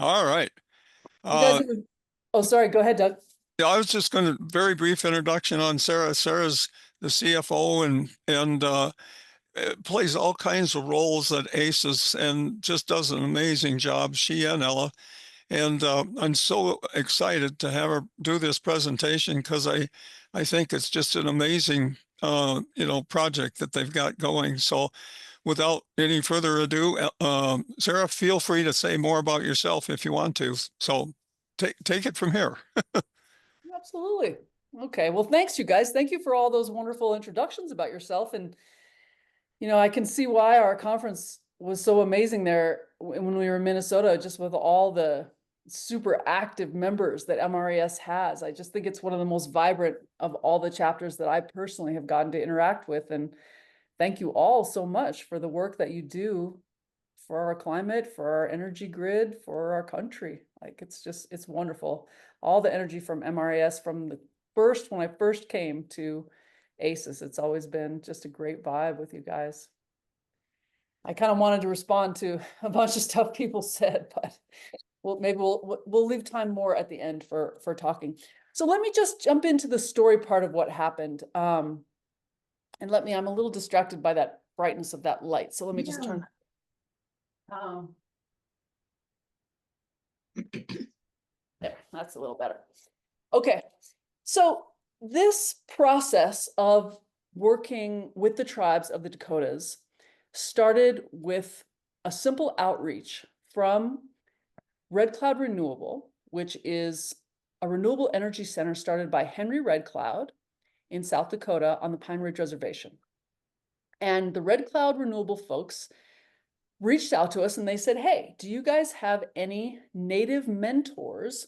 All right. You guys Uh, oh, sorry, go ahead, Doug. yeah, I was just going to very brief introduction on Sarah. Sarah's the CFO and plays all kinds of roles at ASES and just does an amazing job. She and Ella. And I'm so excited to have her do this presentation because I think it's just an amazing project that they've got going. So without any further ado, Sarah, feel free to say more about yourself if you want to. So take it from here. Absolutely. Okay. Well, thanks, you guys. Thank you for all those wonderful introductions about yourself. And, I can see why our conference was so amazing there when we were in Minnesota, just with all the super active members that MRES has. I just think it's one of the most vibrant of all the chapters that I personally have gotten to interact with. And thank you all so much for the work that you do for our climate, for our energy grid, for our country. Like it's wonderful. All the energy from MRES from when I first came to ASES, it's always been just a great vibe with you guys. I kind of wanted to respond to a bunch of stuff people said, but maybe we'll leave time more at the end for talking. So let me just jump into the story part of what happened. And I'm a little distracted by that brightness of that light. So let me just turn. There, that's a little better. Okay, so this process of working with the tribes of the Dakotas started with a simple outreach from Red Cloud Renewable, which is a renewable energy center started by Henry Red Cloud in South Dakota on the Pine Ridge Reservation. And the Red Cloud Renewable folks reached out to us and they said, hey, do you guys have any Native mentors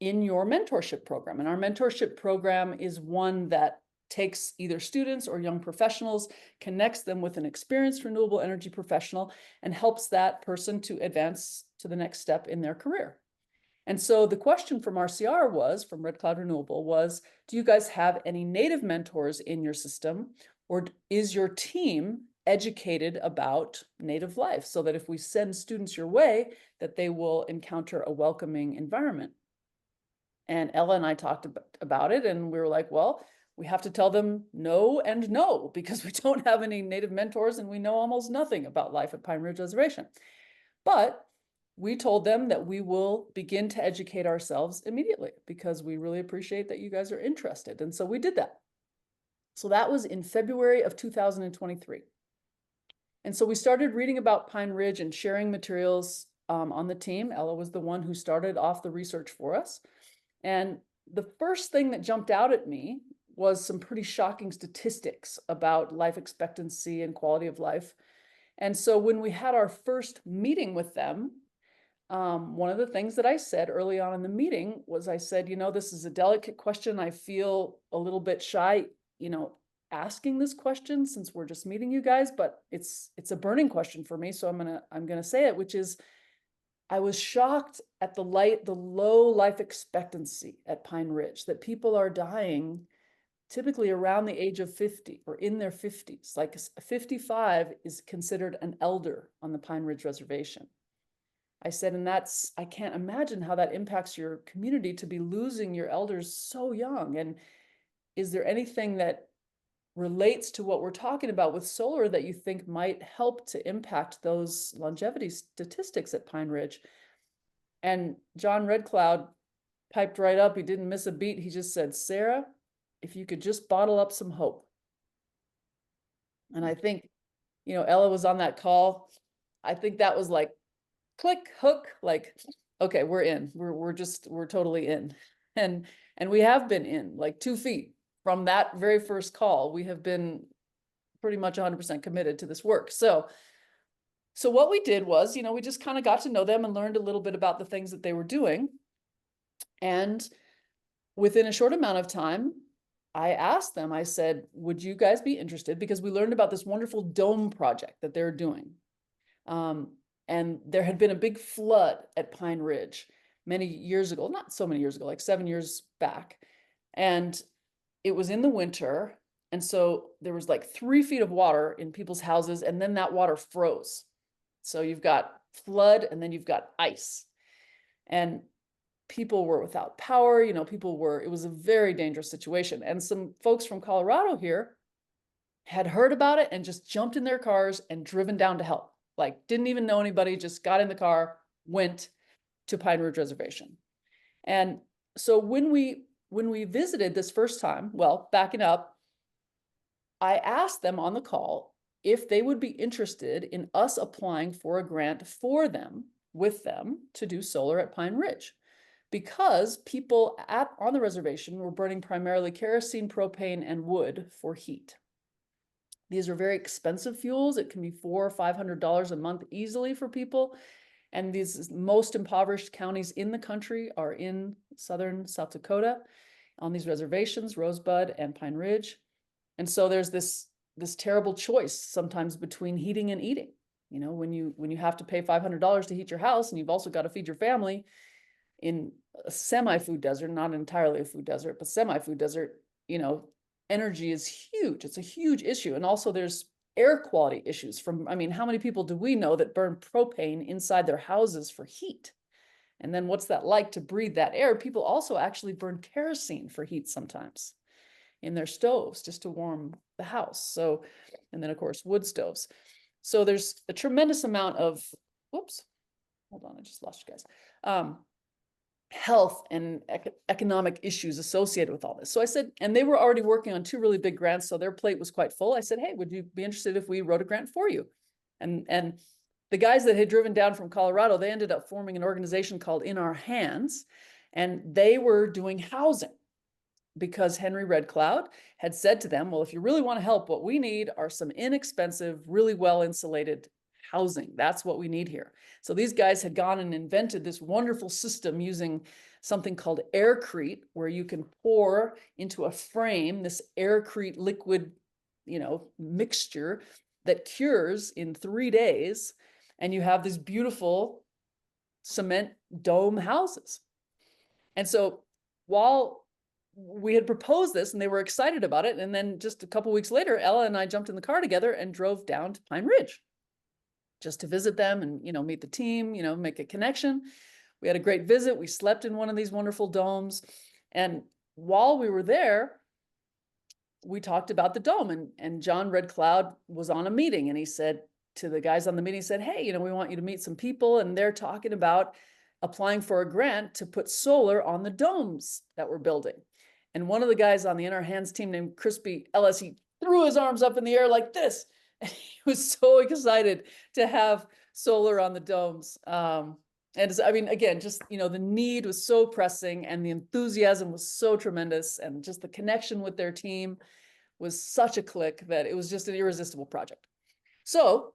in your mentorship program? And our mentorship program is one that takes either students or young professionals, connects them with an experienced renewable energy professional, and helps that person to advance to the next step in their career. And so the question from RCR from Red Cloud Renewable was, do you guys have any Native mentors in your system? Or is your team educated about Native life so that if we send students your way, that they will encounter a welcoming environment? And Ella and I talked about it, and we were like, well, we have to tell them no and no, because we don't have any Native mentors and we know almost nothing about life at Pine Ridge Reservation. But we told them that we will begin to educate ourselves immediately because we really appreciate that you guys are interested. And so we did that. So that was in February of 2023. And so we started reading about Pine Ridge and sharing materials on the team. Ella was the one who started off the research for us. And the first thing that jumped out at me was some pretty shocking statistics about life expectancy and quality of life. And so when we had our first meeting with them, one of the things that I said early on in the meeting was I said, this is a delicate question. I feel a little bit shy, asking this question since we're just meeting you guys, but it's a burning question for me. So I'm gonna say it, which is, I was shocked at the low life expectancy at Pine Ridge, that people are dying typically around the age of 50 or in their 50s. Like 55 is considered an elder on the Pine Ridge Reservation. I said, and I can't imagine how that impacts your community to be losing your elders so young. And is there anything that relates to what we're talking about with solar that you think might help to impact those longevity statistics at Pine Ridge? And John Red Cloud piped right up. He didn't miss a beat. He just said, Sarah, if you could just bottle up some hope. And I think, Ella was on that call. I think that was like, click, hook, like, okay, we're in. We're totally in. And we have been in like 2 feet from that very first call. We have been pretty much 100% committed to this work. So what we did was, we just kind of got to know them and learned a little bit about the things that they were doing. And within a short amount of time, I asked them, I said, would you guys be interested? Because we learned about this wonderful dome project that they're doing. And there had been a big flood at Pine Ridge many years ago, not so many years ago, like 7 years back. And it was in the winter. And so there was like 3 feet of water in people's houses, and then that water froze. So you've got flood and then you've got ice. And people were without power, it was a very dangerous situation. And some folks from Colorado here had heard about it and just jumped in their cars and driven down to help. Like, didn't even know anybody, just got in the car, went to Pine Ridge Reservation. And so when we visited this first time, well, backing up, I asked them on the call if they would be interested in us applying for a grant for them, with them, to do solar at Pine Ridge, because people on the reservation were burning primarily kerosene, propane, and wood for heat. These are very expensive fuels. It can be $400 or $500 a month easily for people. And these most impoverished counties in the country are in southern South Dakota on these reservations, Rosebud and Pine Ridge. And so there's this terrible choice sometimes between heating and eating. When you have to pay $500 to heat your house and you've also got to feed your family in a semi-food desert, not entirely a food desert, but semi-food desert, energy is huge. It's a huge issue. And also there's air quality issues how many people do we know that burn propane inside their houses for heat? And then what's that like to breathe that air? People also actually burn kerosene for heat sometimes in their stoves just to warm the house. So, and then of course, wood stoves. So there's a tremendous amount of, whoops, hold on, I just lost you guys. Health and economic issues associated with all this. So I said, and they were already working on 2 really big grants, so their plate was quite full. I said, hey, would you be interested if we wrote a grant for you? And the guys that had driven down from Colorado, they ended up forming an organization called In Our Hands, and they were doing housing because Henry Red Cloud had said to them, well, if you really want to help, what we need are some inexpensive, really well insulated housing. That's what we need here. So these guys had gone and invented this wonderful system using something called aircrete, where you can pour into a frame this aircrete liquid, mixture that cures in 3 days. And you have these beautiful cement dome houses. And so while we had proposed this and they were excited about it, and then just a couple weeks later, Ella and I jumped in the car together and drove down to Pine Ridge just to visit them and, meet the team, make a connection. We had a great visit. We slept in one of these wonderful domes. And while we were there, we talked about the dome, and John Red Cloud was on a meeting, and he said to the guys on the meeting, he said, hey, we want you to meet some people, and they're talking about applying for a grant to put solar on the domes that we're building. And one of the guys on the In Our Hands team named Crispy Ellis, he threw his arms up in the air like this. And he was so excited to have solar on the domes. And again, just, the need was so pressing and the enthusiasm was so tremendous, and just the connection with their team was such a click that it was just an irresistible project. So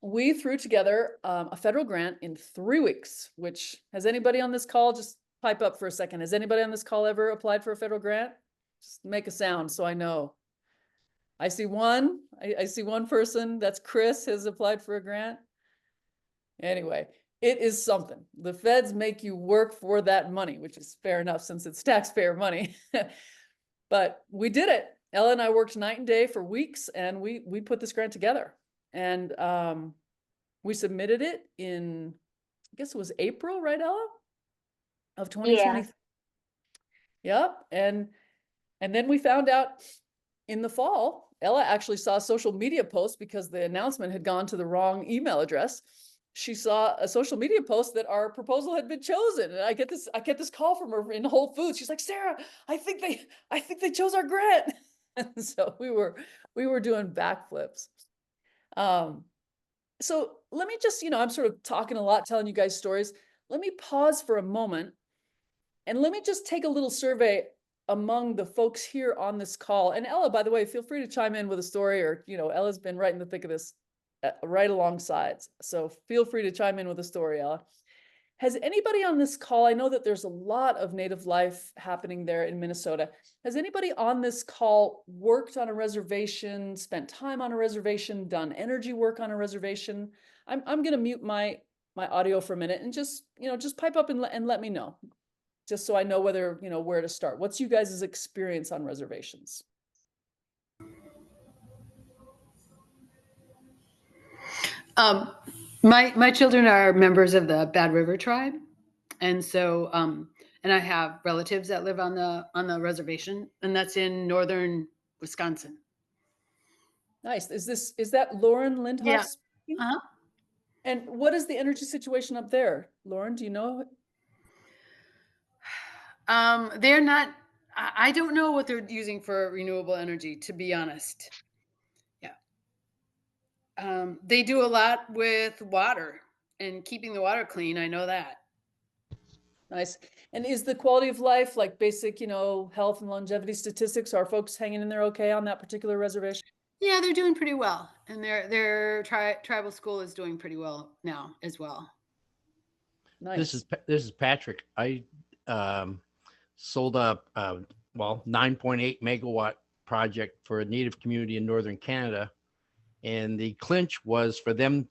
we threw together a federal grant in 3 weeks, which, has anybody on this call, just pipe up for a second, has anybody on this call ever applied for a federal grant? Just make a sound so I know. I see one. I see one person. That's Chris, has applied for a grant. Anyway, it is something. The feds make you work for that money, which is fair enough since it's taxpayer money. But we did it. Ella and I worked night and day for weeks, and we put this grant together. And we submitted it in, I guess it was April, right, Ella? Of 2020. Yeah. Yep. And then we found out in the fall, Ella actually saw a social media post because the announcement had gone to the wrong email address. She saw a social media post that our proposal had been chosen. And I get this call from her in Whole Foods. She's like, Sarah, I think they chose our grant. And so we were doing backflips. So let me just, I'm sort of talking a lot, telling you guys stories. Let me pause for a moment and let me just take a little survey among the folks here on this call. And Ella, by the way, feel free to chime in with a story, or, Ella's been right in the thick of this right alongside. So feel free to chime in with a story, Ella. Has anybody on this call, I know that there's a lot of Native life happening there in Minnesota. Has anybody on this call worked on a reservation, spent time on a reservation, done energy work on a reservation? I'm going to mute my audio for a minute and just pipe up and let me know, just so I know whether, where to start. What's you guys' experience on reservations? My children are members of the Bad River tribe, And so, and I have relatives that live on the reservation, and that's in northern Wisconsin. Nice. Is that Lauren Lindhoff Yeah. speaking? Uh-huh. And what is the energy situation up there? Lauren, do you know? They're not. I don't know what they're using for renewable energy, to be honest. Yeah. They do a lot with water and keeping the water clean. I know that. Nice. And is the quality of life, like basic, health and longevity statistics, are folks hanging in there okay on that particular reservation? Yeah, they're doing pretty well, and their tribal school is doing pretty well now as well. Nice. This is Patrick. I sold a 9.8 megawatt project for a native community in northern Canada, and the clinch was for them.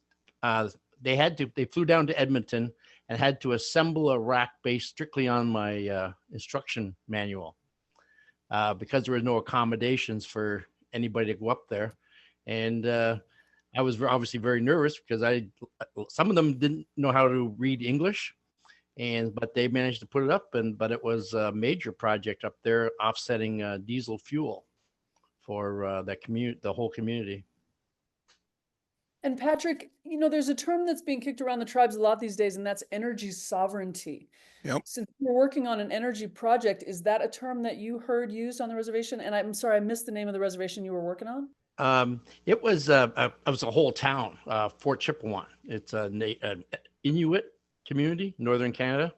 They flew down to Edmonton and had to assemble a rack based strictly on my instruction manual because there were no accommodations for anybody to go up there. And I was obviously very nervous because some of them didn't know how to read English, but they managed to put it up. But it was a major project up there, offsetting diesel fuel for the whole community. And Patrick, there's a term that's being kicked around the tribes a lot these days, and that's energy sovereignty. Yep. Since you're working on an energy project, is that a term that you heard used on the reservation? And I'm sorry, I missed the name of the reservation you were working on. It was a whole town, Fort Chippewa. It's an Inuit community, northern Canada.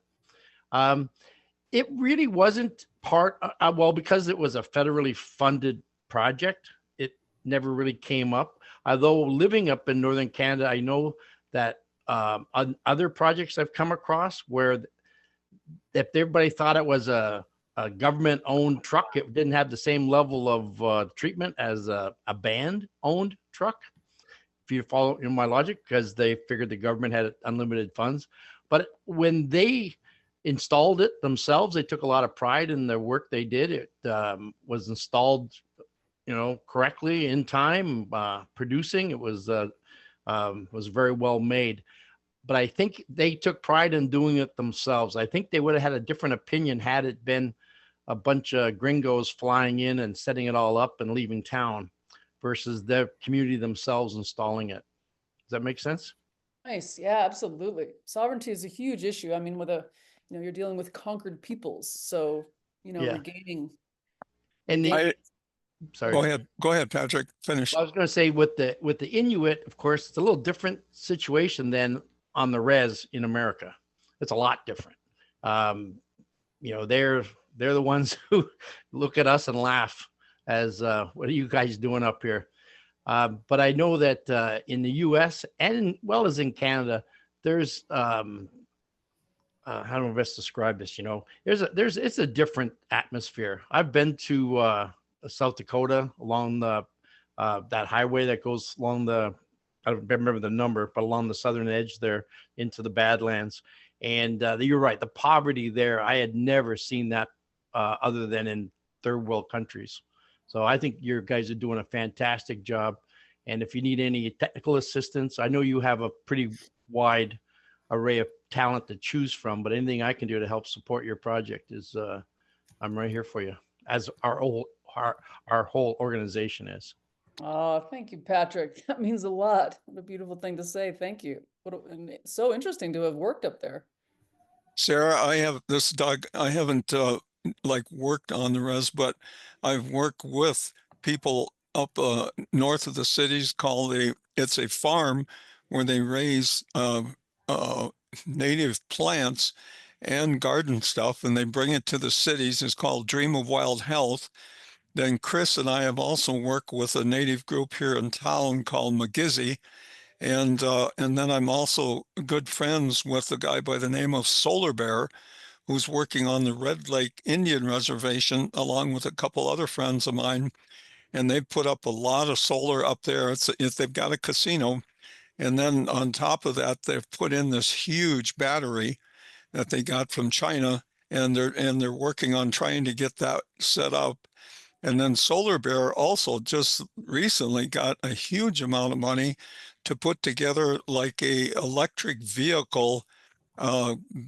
It really wasn't because it was a federally funded project. It never really came up. Although living up in northern Canada, I know that other projects I've come across where if everybody thought it was a government-owned truck, it didn't have the same level of treatment as a band-owned truck. If you follow my logic, because they figured the government had unlimited funds. But when they installed it themselves, they took a lot of pride in the work they did. It was installed, correctly in time, producing. It was very well made. But I think they took pride in doing it themselves. I think they would have had a different opinion had it been a bunch of gringos flying in and setting it all up and leaving town versus the community themselves installing it. Does that make sense? Nice. Yeah, absolutely. Sovereignty is a huge issue. I mean, you're dealing with conquered peoples. So, regaining. And sorry. Go ahead, Patrick. Finish. I was going to say with the Inuit, of course, it's a little different situation than on the res in America. It's a lot different. They're the ones who look at us and laugh as what are you guys doing up here? But I know that in the U.S. and well as in Canada, there's how do I best describe this? It's a different atmosphere. I've been to South Dakota along that highway that goes along I don't remember the number, but along the southern edge there into the Badlands. And you're right, the poverty there, I had never seen that other than in third world countries. So I think your guys are doing a fantastic job. And if you need any technical assistance, I know you have a pretty wide array of talent to choose from, but anything I can do to help support your project is I'm right here for you, as our whole organization is. Oh, thank you, Patrick. That means a lot. What a beautiful thing to say. Thank you. It's so interesting to have worked up there. Sarah, Doug. I haven't worked on the res, but I've worked with people up north of the cities. It's a farm where they raise native plants and garden stuff, and they bring it to the cities. It's called Dream of Wild Health. Then Chris and I have also worked with a native group here in town called McGizzy. And then I'm also good friends with a guy by the name of Solar Bear, who's working on the Red Lake Indian Reservation, along with a couple other friends of mine. And they've put up a lot of solar up there. They've got a casino. And then on top of that, they've put in this huge battery that they got from China. And they're working on trying to get that set up. And then Solar Bear also just recently got a huge amount of money to put together like a electric vehicle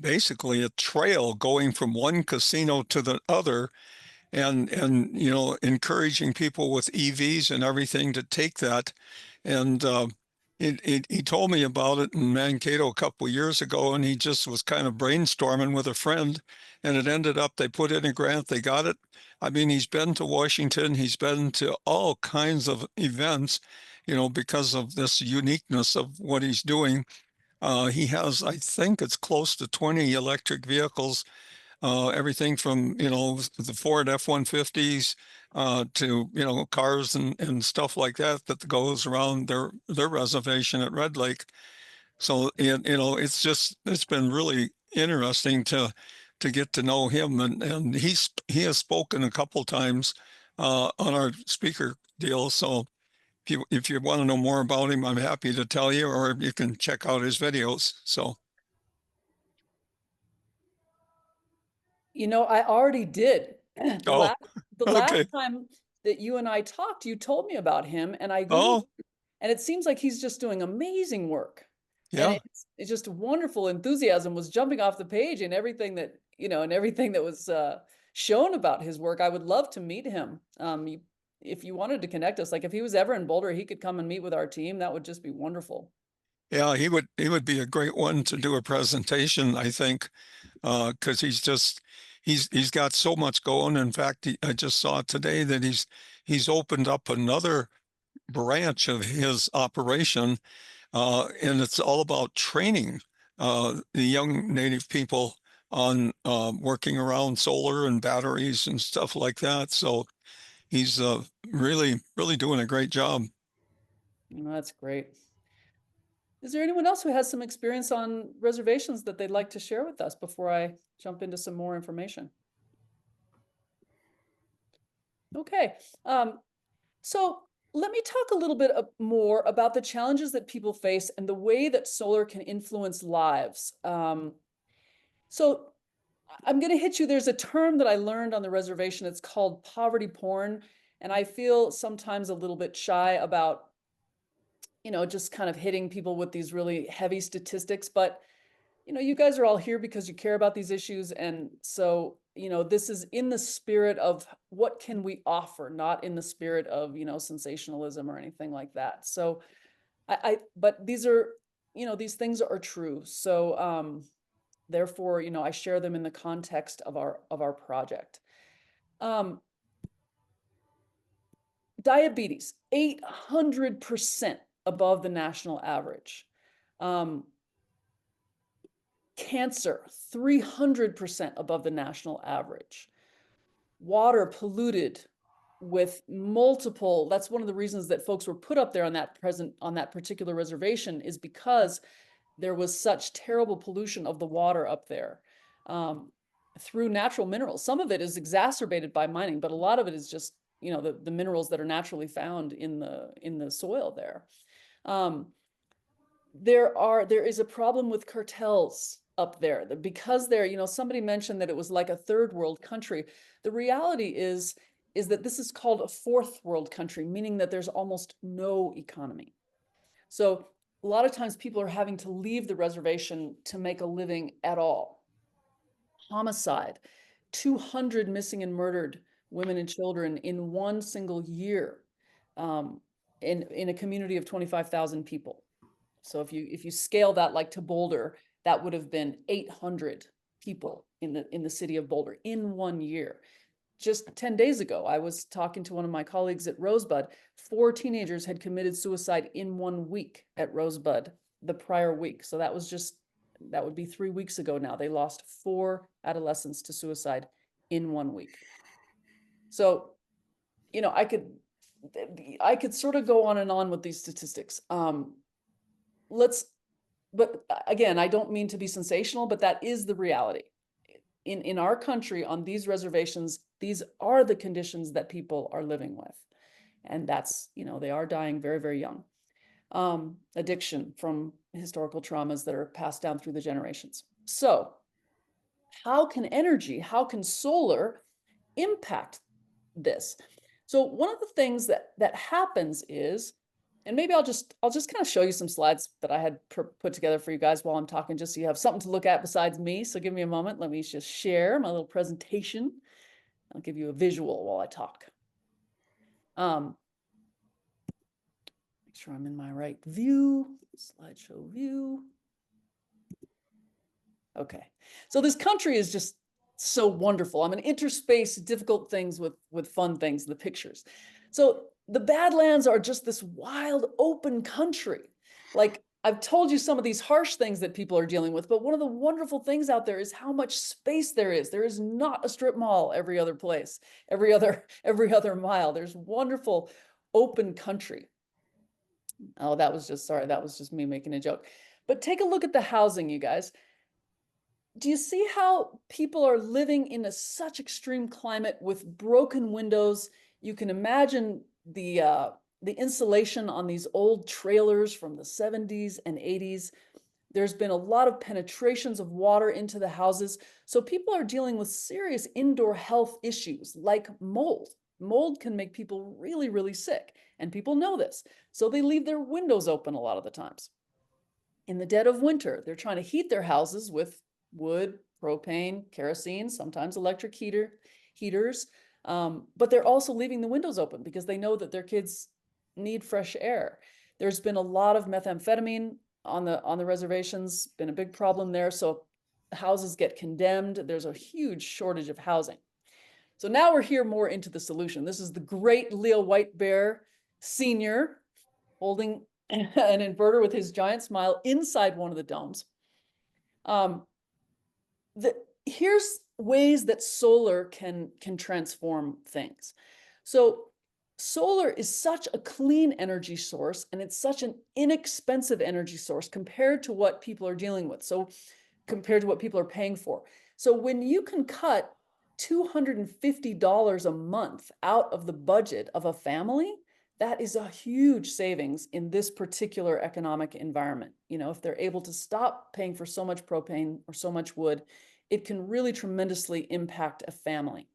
basically a trail going from one casino to the other, and you know, encouraging people with EVs and everything to take that. And he told me about it in Mankato a couple of years ago, and he just was kind of brainstorming with a friend, and it ended up they put in a grant, they got it. I mean, he's been to Washington, he's been to all kinds of events, you know, because of this uniqueness of what he's doing. He has, I think it's close to 20 electric vehicles, everything from, you know, the Ford F-150s to, you know, cars and stuff like that that goes around their reservation at Red Lake. So, you know, it's been really interesting to get to know him, and he has spoken a couple times on our speaker deal. So if you want to know more about him, I'm happy to tell you, or you can check out his videos. So, You know, I already did. The oh, last the okay. last time that you and I talked, you told me about him, and I Googled, Oh, and it seems like he's just doing amazing work. And yeah. it's just wonderful enthusiasm was jumping off the page, and everything that, you know, and everything that was shown about his work. I would love to meet him. If you wanted to connect us, like if he was ever in Boulder, he could come and meet with our team. That would just be wonderful. Yeah, he would be a great one to do a presentation, I think, because he's got so much going. In fact, I just saw today that he's opened up another branch of his operation, and it's all about training the young Native people on working around solar and batteries and stuff like that. So he's really doing a great job. That's great. Is there anyone else who has some experience on reservations that they'd like to share with us before I jump into some more information? Okay, so let me talk a little bit more about the challenges that people face and the way that solar can influence lives. So I'm going to hit you. There's a term that I learned on the reservation. It's called poverty porn. And I feel sometimes a little bit shy about, you know, just kind of hitting people with these really heavy statistics. But, you know, you guys are all here because you care about these issues. And so, you know, this is in the spirit of what can we offer, not in the spirit of, you know, sensationalism or anything like that. So but these are, you know, these things are true. So, therefore, you know, I share them in the context of our project. Diabetes, 800% above the national average. Cancer, 300% above the national average. Water polluted with multiple, that's one of the reasons that folks were put up there on that particular reservation, is because there was such terrible pollution of the water up there through natural minerals. Some of it is exacerbated by mining, but a lot of it is just, you know, the minerals that are naturally found in the soil there. There is a problem with cartels up there because they're, you know, somebody mentioned that it was like a third world country. The reality is that this is called a fourth world country, meaning that there's almost no economy. So a lot of times people are having to leave the reservation to make a living at all. Homicide, 200 missing and murdered women and children in one single year, in a community of 25,000 people. So if you scale that like to Boulder, that would have been 800 people in the city of Boulder in 1 year. Just 10 days ago, I was talking to one of my colleagues at Rosebud. 4 teenagers had committed suicide in 1 week at Rosebud the prior week. So that would be 3 weeks ago now. They lost 4 adolescents to suicide in 1 week. So, you know, I could sort of go on and on with these statistics. But again, I don't mean to be sensational, but that is the reality. In our country, on these reservations, these are the conditions that people are living with. And that's, you know, they are dying very, very young. Addiction from historical traumas that are passed down through the generations. So how can solar impact this? So one of the things that happens is, And maybe I'll just kind of show you some slides that I had put together for you guys while I'm talking, just so you have something to look at besides me. So give me a moment. Let me just share my little presentation. I'll give you a visual while I talk. Make sure I'm in my right view, slideshow view. Okay, so this country is just so wonderful. I'm going to interspace difficult things with fun things in the pictures. So the Badlands are just this wild, open country. Like I've told you some of these harsh things that people are dealing with, but one of the wonderful things out there is how much space there is. There is not a strip mall every other place, every other mile. There's wonderful open country. Oh, that was just me making a joke. But take a look at the housing, you guys. Do you see how people are living in such extreme climate with broken windows? You can imagine the insulation on these old trailers from the 70s and 80s. There's been a lot of penetrations of water into the houses. So people are dealing with serious indoor health issues like mold. Mold can make people really, really sick, and people know this. So they leave their windows open a lot of the times. In the dead of winter, they're trying to heat their houses with wood, propane, kerosene, sometimes electric heaters. But they're also leaving the windows open because they know that their kids need fresh air. There's been a lot of methamphetamine on the reservations, been a big problem there. So houses get condemned. There's a huge shortage of housing. So now we're here more into the solution. This is the great Leo White Bear Sr. holding an inverter with his giant smile inside one of the domes. Here's ways that solar can transform things. So solar is such a clean energy source, and it's such an inexpensive energy source compared to what people are dealing with. So compared to what people are paying for. So when you can cut $250 a month out of the budget of a family, that is a huge savings in this particular economic environment. You know, if they're able to stop paying for so much propane or so much wood, it can really tremendously impact a family.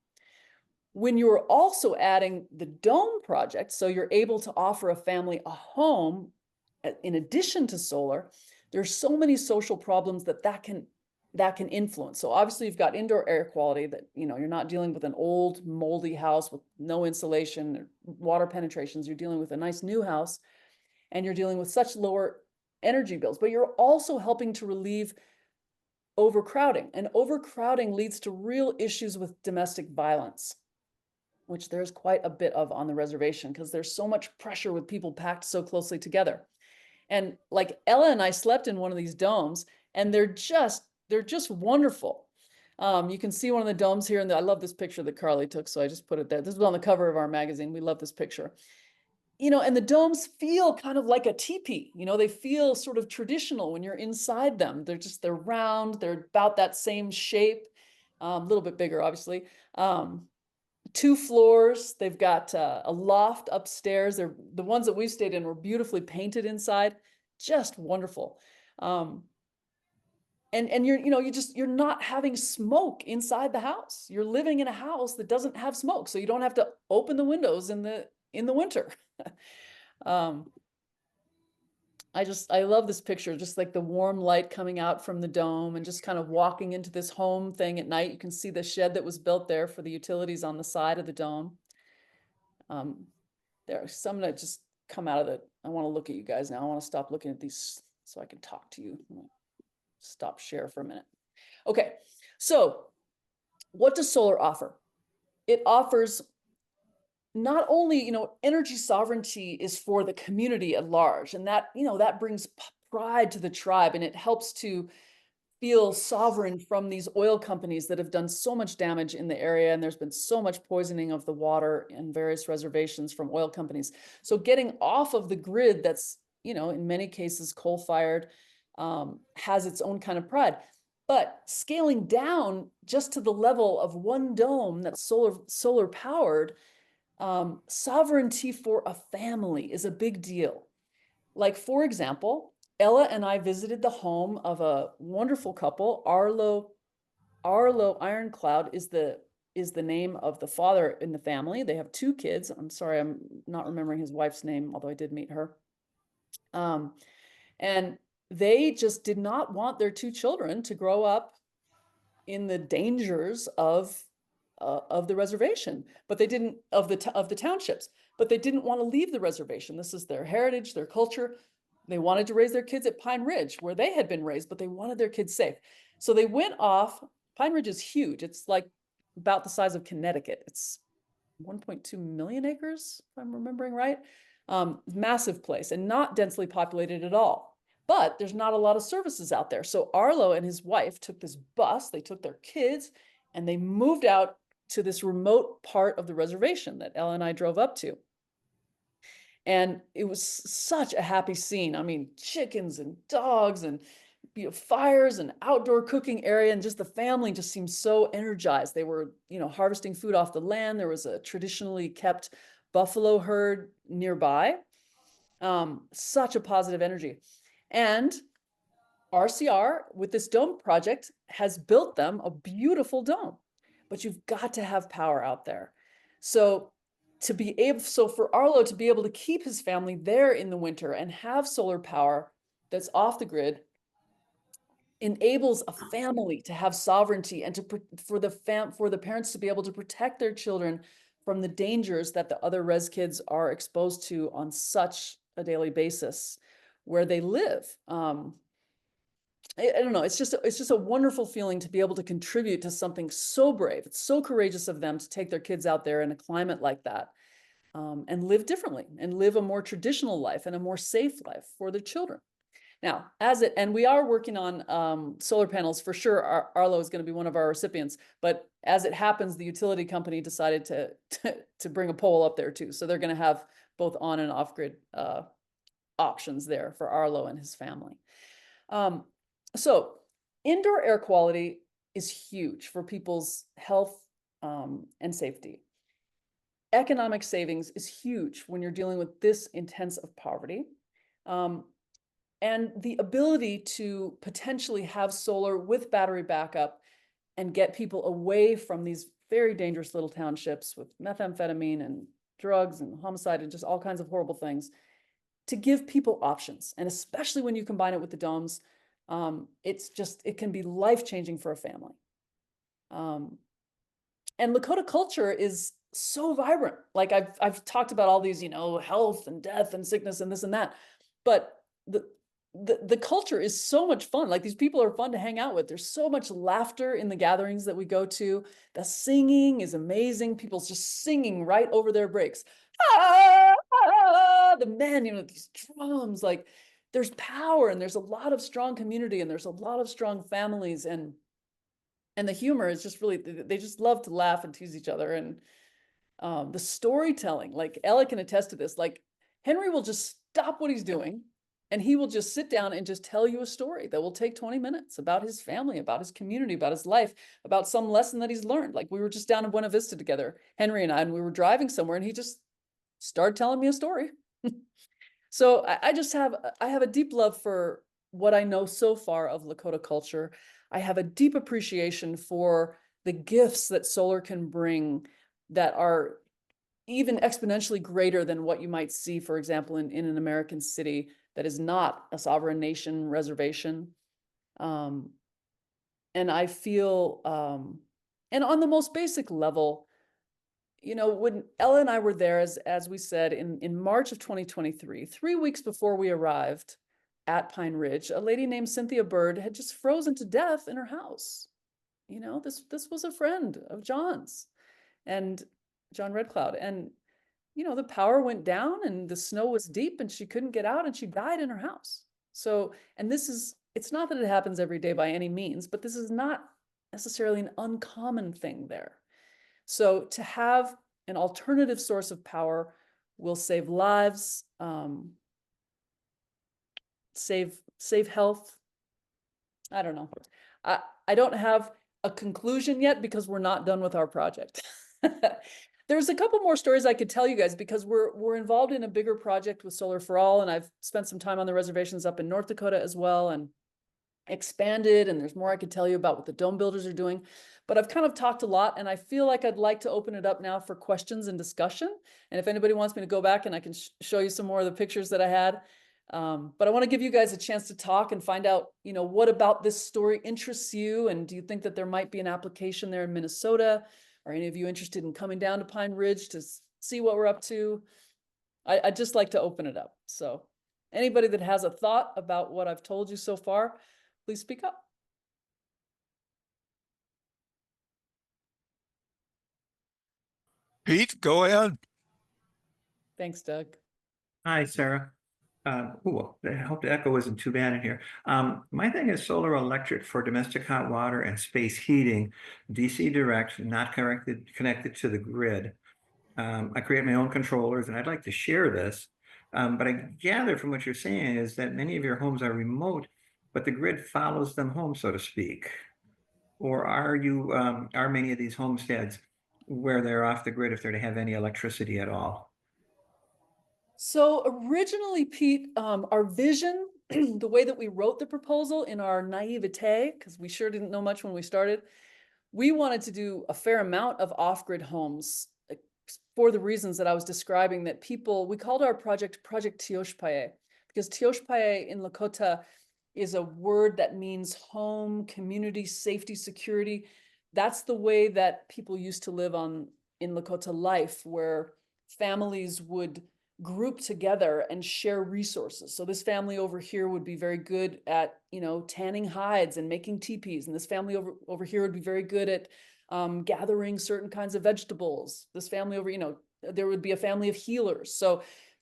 When you're also adding the dome project, so you're able to offer a family a home in addition to solar, there's so many social problems that can influence. So obviously you've got indoor air quality, that, you know, you're not dealing with an old moldy house with no insulation or water penetrations. You're dealing with a nice new house, and you're dealing with such lower energy bills, but you're also helping to relieve overcrowding, and overcrowding leads to real issues with domestic violence, which there's quite a bit of on the reservation because there's so much pressure with people packed so closely together. And like Ella and I slept in one of these domes, and they're just wonderful. You can see one of the domes here, and I love this picture that Carly took, so I just put it there. This was on the cover of our magazine. We love this picture. You know, and the domes feel kind of like a teepee. You know, they feel sort of traditional when you're inside them. They're round. They're about that same shape, a little bit bigger, obviously. 2 floors. They've got a loft upstairs. The ones that we've stayed in were beautifully painted inside. Just wonderful. And you're not having smoke inside the house. You're living in a house that doesn't have smoke, so you don't have to open the windows in the winter. I love this picture, just like the warm light coming out from the dome and just kind of walking into this home thing at night. You can see the shed that was built there for the utilities on the side of the dome. There's some that just come out of it. I want to look at you guys now. I want to stop looking at these so I can talk to you. Stop share for a minute. Okay, so what does solar offer? It offers not only, energy sovereignty is for the community at large, and that, that brings pride to the tribe, and it helps to feel sovereign from these oil companies that have done so much damage in the area, and there's been so much poisoning of the water in various reservations from oil companies. So getting off of the grid that's, in many cases coal-fired, has its own kind of pride. But scaling down just to the level of one dome that's solar powered, sovereignty for a family is a big deal. Like, for example, Ella and I visited the home of a wonderful couple. Arlo Ironcloud is the name of the father in the family. They have 2 kids. I'm sorry, I'm not remembering his wife's name, although I did meet her. And they just did not want their 2 children to grow up in the dangers of the reservation, but they didn't, of the townships, but they didn't want to leave the reservation. This is their heritage, their culture. They wanted to raise their kids at Pine Ridge, where they had been raised, but they wanted their kids safe. So they went off. Pine Ridge is huge. It's like about the size of Connecticut. It's 1.2 million acres, if I'm remembering right. Massive place and not densely populated at all. But there's not a lot of services out there. So Arlo and his wife took this bus, they took their kids, and they moved out to this remote part of the reservation that Ella and I drove up to. And it was such a happy scene. I mean, chickens and dogs and fires and outdoor cooking area, and just the family just seemed so energized. They were, harvesting food off the land. There was a traditionally kept buffalo herd nearby. Such a positive energy. And RCR, with this dome project, has built them a beautiful dome, but you've got to have power out there. So for Arlo to be able to keep his family there in the winter and have solar power that's off the grid enables a family to have sovereignty and for the parents to be able to protect their children from the dangers that the other res kids are exposed to on such a daily basis where they live. I don't know. It's just a wonderful feeling to be able to contribute to something so brave. It's so courageous of them to take their kids out there in a climate like that, and live differently and live a more traditional life and a more safe life for their children. Now, and we are working on solar panels for sure. Arlo is going to be one of our recipients, but as it happens, the utility company decided to bring a pole up there too. So they're going to have both on and off grid options there for Arlo and his family. So indoor air quality is huge for people's health and safety. Economic savings is huge when you're dealing with this intense of poverty. And the ability to potentially have solar with battery backup and get people away from these very dangerous little townships with methamphetamine and drugs and homicide and just all kinds of horrible things, to give people options. And especially when you combine it with the domes, it can be life-changing for a family. And Lakota culture is so vibrant. Like I've talked about all these, health and death and sickness and this and that, but the culture is so much fun. Like these people are fun to hang out with. There's so much laughter in the gatherings that we go to. The singing is amazing. People's just singing right over their breaks. The men, these drums, like there's power and there's a lot of strong community and there's a lot of strong families, and the humor is just really, they just love to laugh and tease each other. And the storytelling, like Ella can attest to this, like Henry will just stop what he's doing and he will just sit down and just tell you a story that will take 20 minutes about his family, about his community, about his life, about some lesson that he's learned. Like we were just down in Buena Vista together, Henry and I, and we were driving somewhere and he just started telling me a story. So I have a deep love for what I know so far of Lakota culture. I have a deep appreciation for the gifts that solar can bring that are even exponentially greater than what you might see, for example, in an American city that is not a sovereign nation reservation. And I feel, and on the most basic level, when Ella and I were there, as we said, in March of 2023, 3 weeks before we arrived at Pine Ridge, a lady named Cynthia Bird had just frozen to death in her house. This was a friend of John's, and John Red Cloud. And, the power went down and the snow was deep and she couldn't get out and she died in her house. So, and it's not that it happens every day by any means, but this is not necessarily an uncommon thing there. So to have an alternative source of power will save lives, save health. I don't know. I don't have a conclusion yet because we're not done with our project. There's a couple more stories I could tell you guys because we're involved in a bigger project with Solar for All, and I've spent some time on the reservations up in North Dakota as well and expanded, and there's more I could tell you about what the dome builders are doing. But I've kind of talked a lot, and I feel like I'd like to open it up now for questions and discussion. And if anybody wants me to go back and I can show you some more of the pictures that I had, But I want to give you guys a chance to talk and find out, what about this story interests you? And do you think that there might be an application there in Minnesota? Are any of you interested in coming down to Pine Ridge to see what we're up to? I'd just like to open it up. So anybody that has a thought about what I've told you so far, please speak up. Pete, go ahead. Thanks, Doug. Hi, Sarah. I hope the echo isn't too bad in here. My thing is solar electric for domestic hot water and space heating, DC direct, not connected to the grid. I create my own controllers and I'd like to share this. But I gather from what you're saying is that many of your homes are remote, but the grid follows them home, so to speak. Or are many of these homesteads where they're off the grid if they're to have any electricity at all? So originally, Pete, our vision, the way that we wrote the proposal in our naivete, because we sure didn't know much when we started, we wanted to do a fair amount of off-grid homes for the reasons that I was describing, that we called our project Project Tiošpáye, because Tiošpáye in Lakota is a word that means home, community, safety, security. That's the way that people used to live in Lakota life, where families would group together and share resources. So this family over here would be very good at, tanning hides and making teepees. And this family over here would be very good at gathering certain kinds of vegetables. This family over, there would be a family of healers. So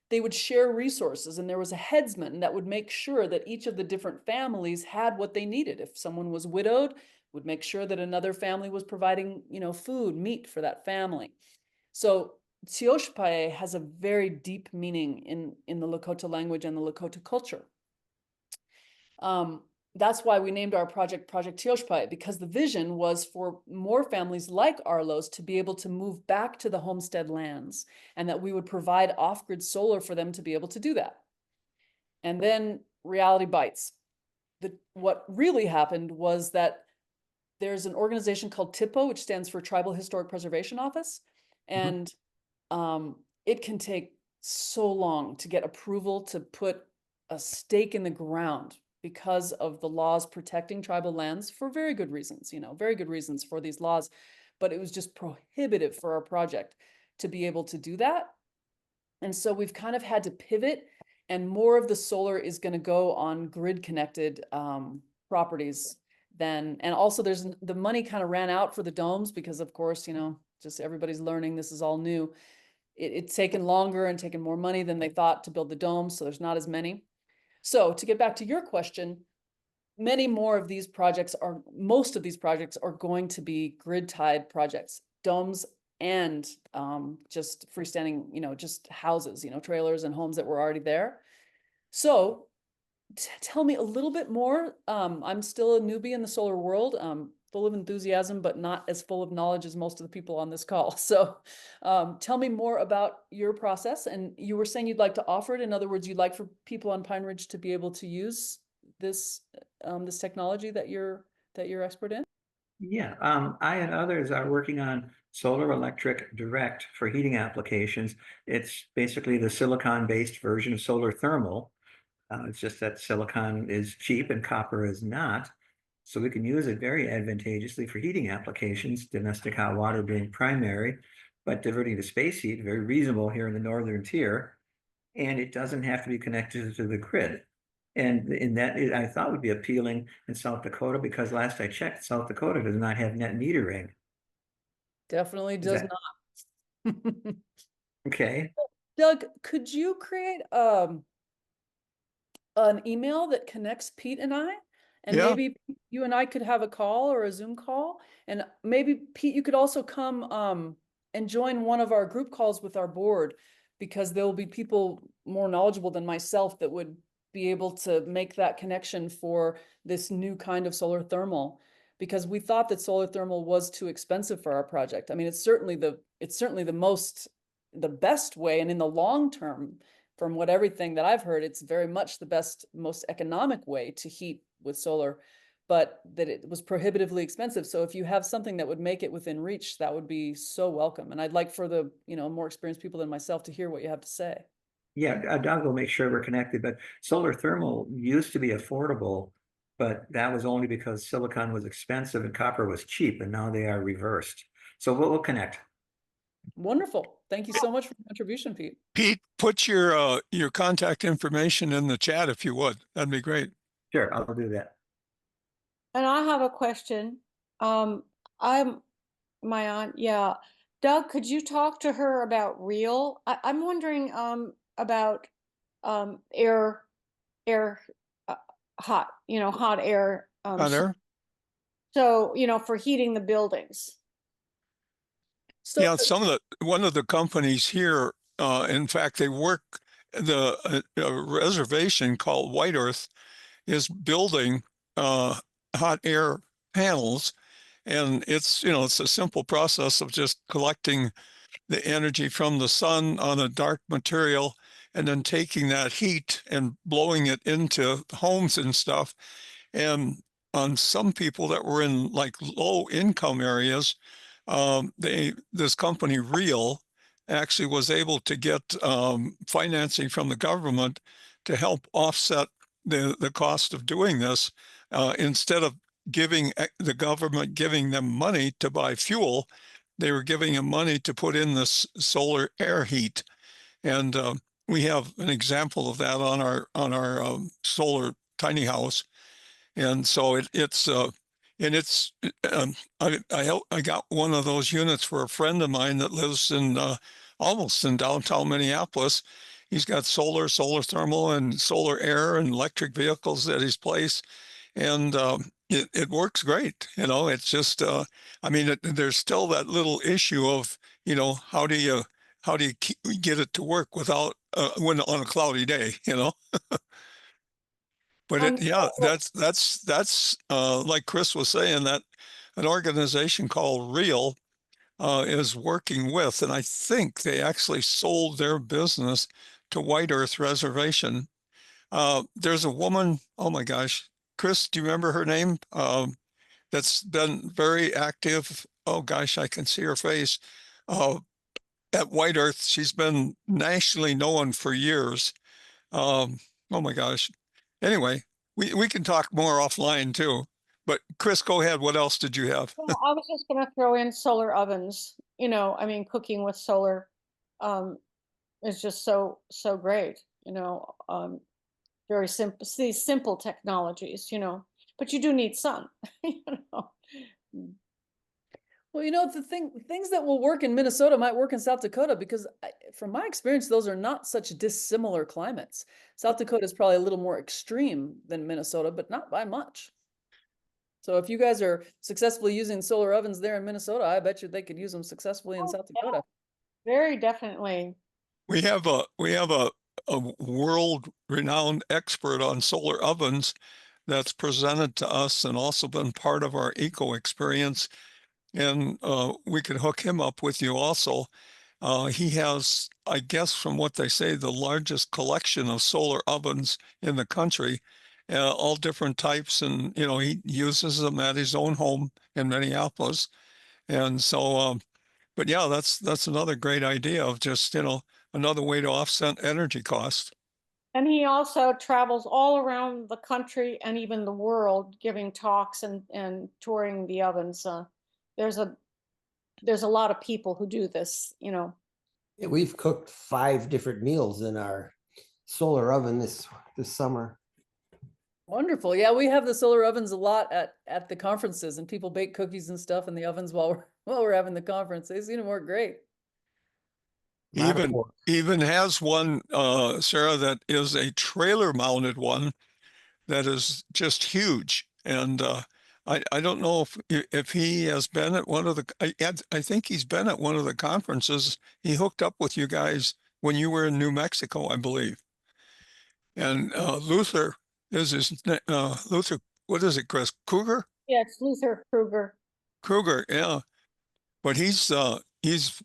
they would share resources, and there was a headsman that would make sure that each of the different families had what they needed. If someone was widowed, would make sure that another family was providing, food, meat for that family. So Tiošpáye has a very deep meaning in the Lakota language and the Lakota culture. That's why we named our project Project Tiošpáye, because the vision was for more families like Arlo's to be able to move back to the homestead lands, and that we would provide off-grid solar for them to be able to do that. And then reality bites. What really happened was that there's an organization called TIPO, which stands for Tribal Historic Preservation Office. And it can take so long to get approval to put a stake in the ground because of the laws protecting tribal lands, for very good reasons, very good reasons for these laws. But it was just prohibitive for our project to be able to do that. And so we've kind of had to pivot, and more of the solar is going to go on grid connected properties then. And also the money kind of ran out for the domes because, of course, just everybody's learning this is all new. It's taken longer and taken more money than they thought to build the domes, so there's not as many. So to get back to your question, most of these projects are going to be grid tied projects, domes and just freestanding, just houses, trailers and homes that were already there. So tell me a little bit more. I'm still a newbie in the solar world, full of enthusiasm, but not as full of knowledge as most of the people on this call. So tell me more about your process. And you were saying you'd like to offer it. In other words, you'd like for people on Pine Ridge to be able to use this this technology that you're expert in? Yeah, I and others are working on solar electric direct for heating applications. It's basically the silicon-based version of solar thermal. It's just that silicon is cheap and copper is not. So we can use it very advantageously for heating applications, domestic hot water being primary, but diverting to space heat, very reasonable here in the northern tier. And it doesn't have to be connected to the grid. And in that, I thought would be appealing in South Dakota, because last I checked, South Dakota does not have net metering. Definitely does not. Okay. Doug, could you create an email that connects Pete and I? And Yeah. maybe you and I could have a call or a Zoom call. And maybe Pete, you could also come and join one of our group calls with our board, because there will be people more knowledgeable than myself that would be able to make that connection for this new kind of solar thermal. Because we thought that solar thermal was too expensive for our project. I mean, it's certainly the best way, and in the long term, from everything that I've heard, it's very much the best, most economic way to heat with solar, but that it was prohibitively expensive. So if you have something that would make it within reach, that would be so welcome. And I'd like for the, more experienced people than myself to hear what you have to say. Yeah, Doug will make sure we're connected, but solar thermal used to be affordable, but that was only because silicon was expensive and copper was cheap, and now they are reversed. So we'll connect. Wonderful. Thank you so much for your contribution, Pete. Pete, put your contact information in the chat if you would. That'd be great. Sure, I'll do that. And I have a question. I'm my aunt, yeah. Doug, could you talk to her about real? I'm wondering about air hot, hot air. There. So, for heating the buildings. So Yeah, one of the companies here, in fact, they work a reservation called White Earth is building hot air panels, and it's a simple process of just collecting the energy from the sun on a dark material and then taking that heat and blowing it into homes and stuff. And on some people that were in like low income areas, this company Real actually was able to get financing from the government to help offset the cost of doing this. Instead of the government giving them money to buy fuel, they were giving them money to put in this solar air heat. And we have an example of that on our solar tiny house. And so I got one of those units for a friend of mine that lives in almost in downtown Minneapolis. He's got solar thermal, and solar air and electric vehicles at his place, and it works great. It's just there's still that little issue of how do you get it to work without when on a cloudy day. But that's like Chris was saying, that an organization called Real is working with, and I think they actually sold their business to White Earth Reservation. There's a woman, oh my gosh, Chris, do you remember her name? That's been very active. Oh gosh, I can see her face. At White Earth, she's been nationally known for years. Oh my gosh. Anyway, we can talk more offline too. But Chris, go ahead. What else did you have? Well, I was just going to throw in solar ovens. Cooking with solar is just so great. Very simple. These simple technologies. But you do need sun. Well, the things that will work in Minnesota might work in South Dakota, because from my experience, those are not such dissimilar climates. South Dakota is probably a little more extreme than Minnesota, but not by much. So if you guys are successfully using solar ovens there in Minnesota, I bet you they could use them successfully in South Dakota. Very definitely. We have a world-renowned expert on solar ovens that's presented to us and also been part of our eco experience. And we could hook him up with you also. He has, I guess, from what they say, the largest collection of solar ovens in the country, all different types. And, he uses them at his own home in Minneapolis. And so, but yeah, that's another great idea of just, another way to offset energy costs. And he also travels all around the country and even the world, giving talks and touring the ovens. There's a lot of people who do this, Yeah, we've cooked 5 different meals in our solar oven this summer. Wonderful. Yeah, we have the solar ovens a lot at the conferences, and people bake cookies and stuff in the ovens while we're having the conference. They seem to work great. Even has one, Sarah, that is a trailer mounted one that is just huge. And I don't know if he has been at one of the, I think he's been at one of the conferences. He hooked up with you guys when you were in New Mexico, I believe. And Luther is Luther, what is it, Chris? Kruger? Yeah, it's Luther Kruger. Kruger, yeah. But he's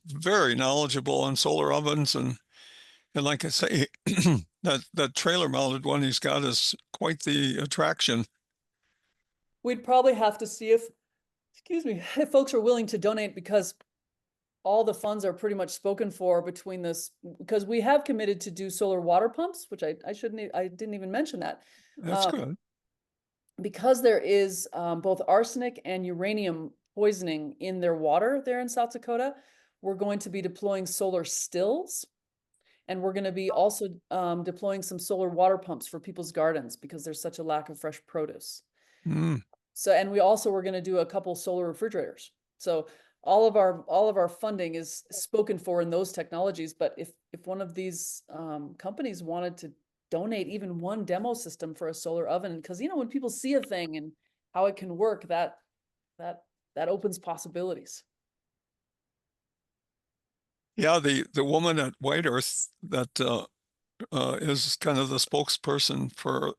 very knowledgeable on solar ovens, and like I say, that trailer mounted one he's got is quite the attraction. We'd probably have to see if folks are willing to donate, because all the funds are pretty much spoken for between this, because we have committed to do solar water pumps, which I didn't even mention that. That's good. Because there is both arsenic and uranium poisoning in their water there in South Dakota, we're going to be deploying solar stills. And we're going to be also deploying some solar water pumps for people's gardens because there's such a lack of fresh produce. Mm. So, and we also were going to do a couple solar refrigerators. So all of our funding is spoken for in those technologies. But if one of these companies wanted to donate even one demo system for a solar oven, because when people see a thing and how it can work, that opens possibilities. Yeah, the woman at White Earth that is kind of the spokesperson for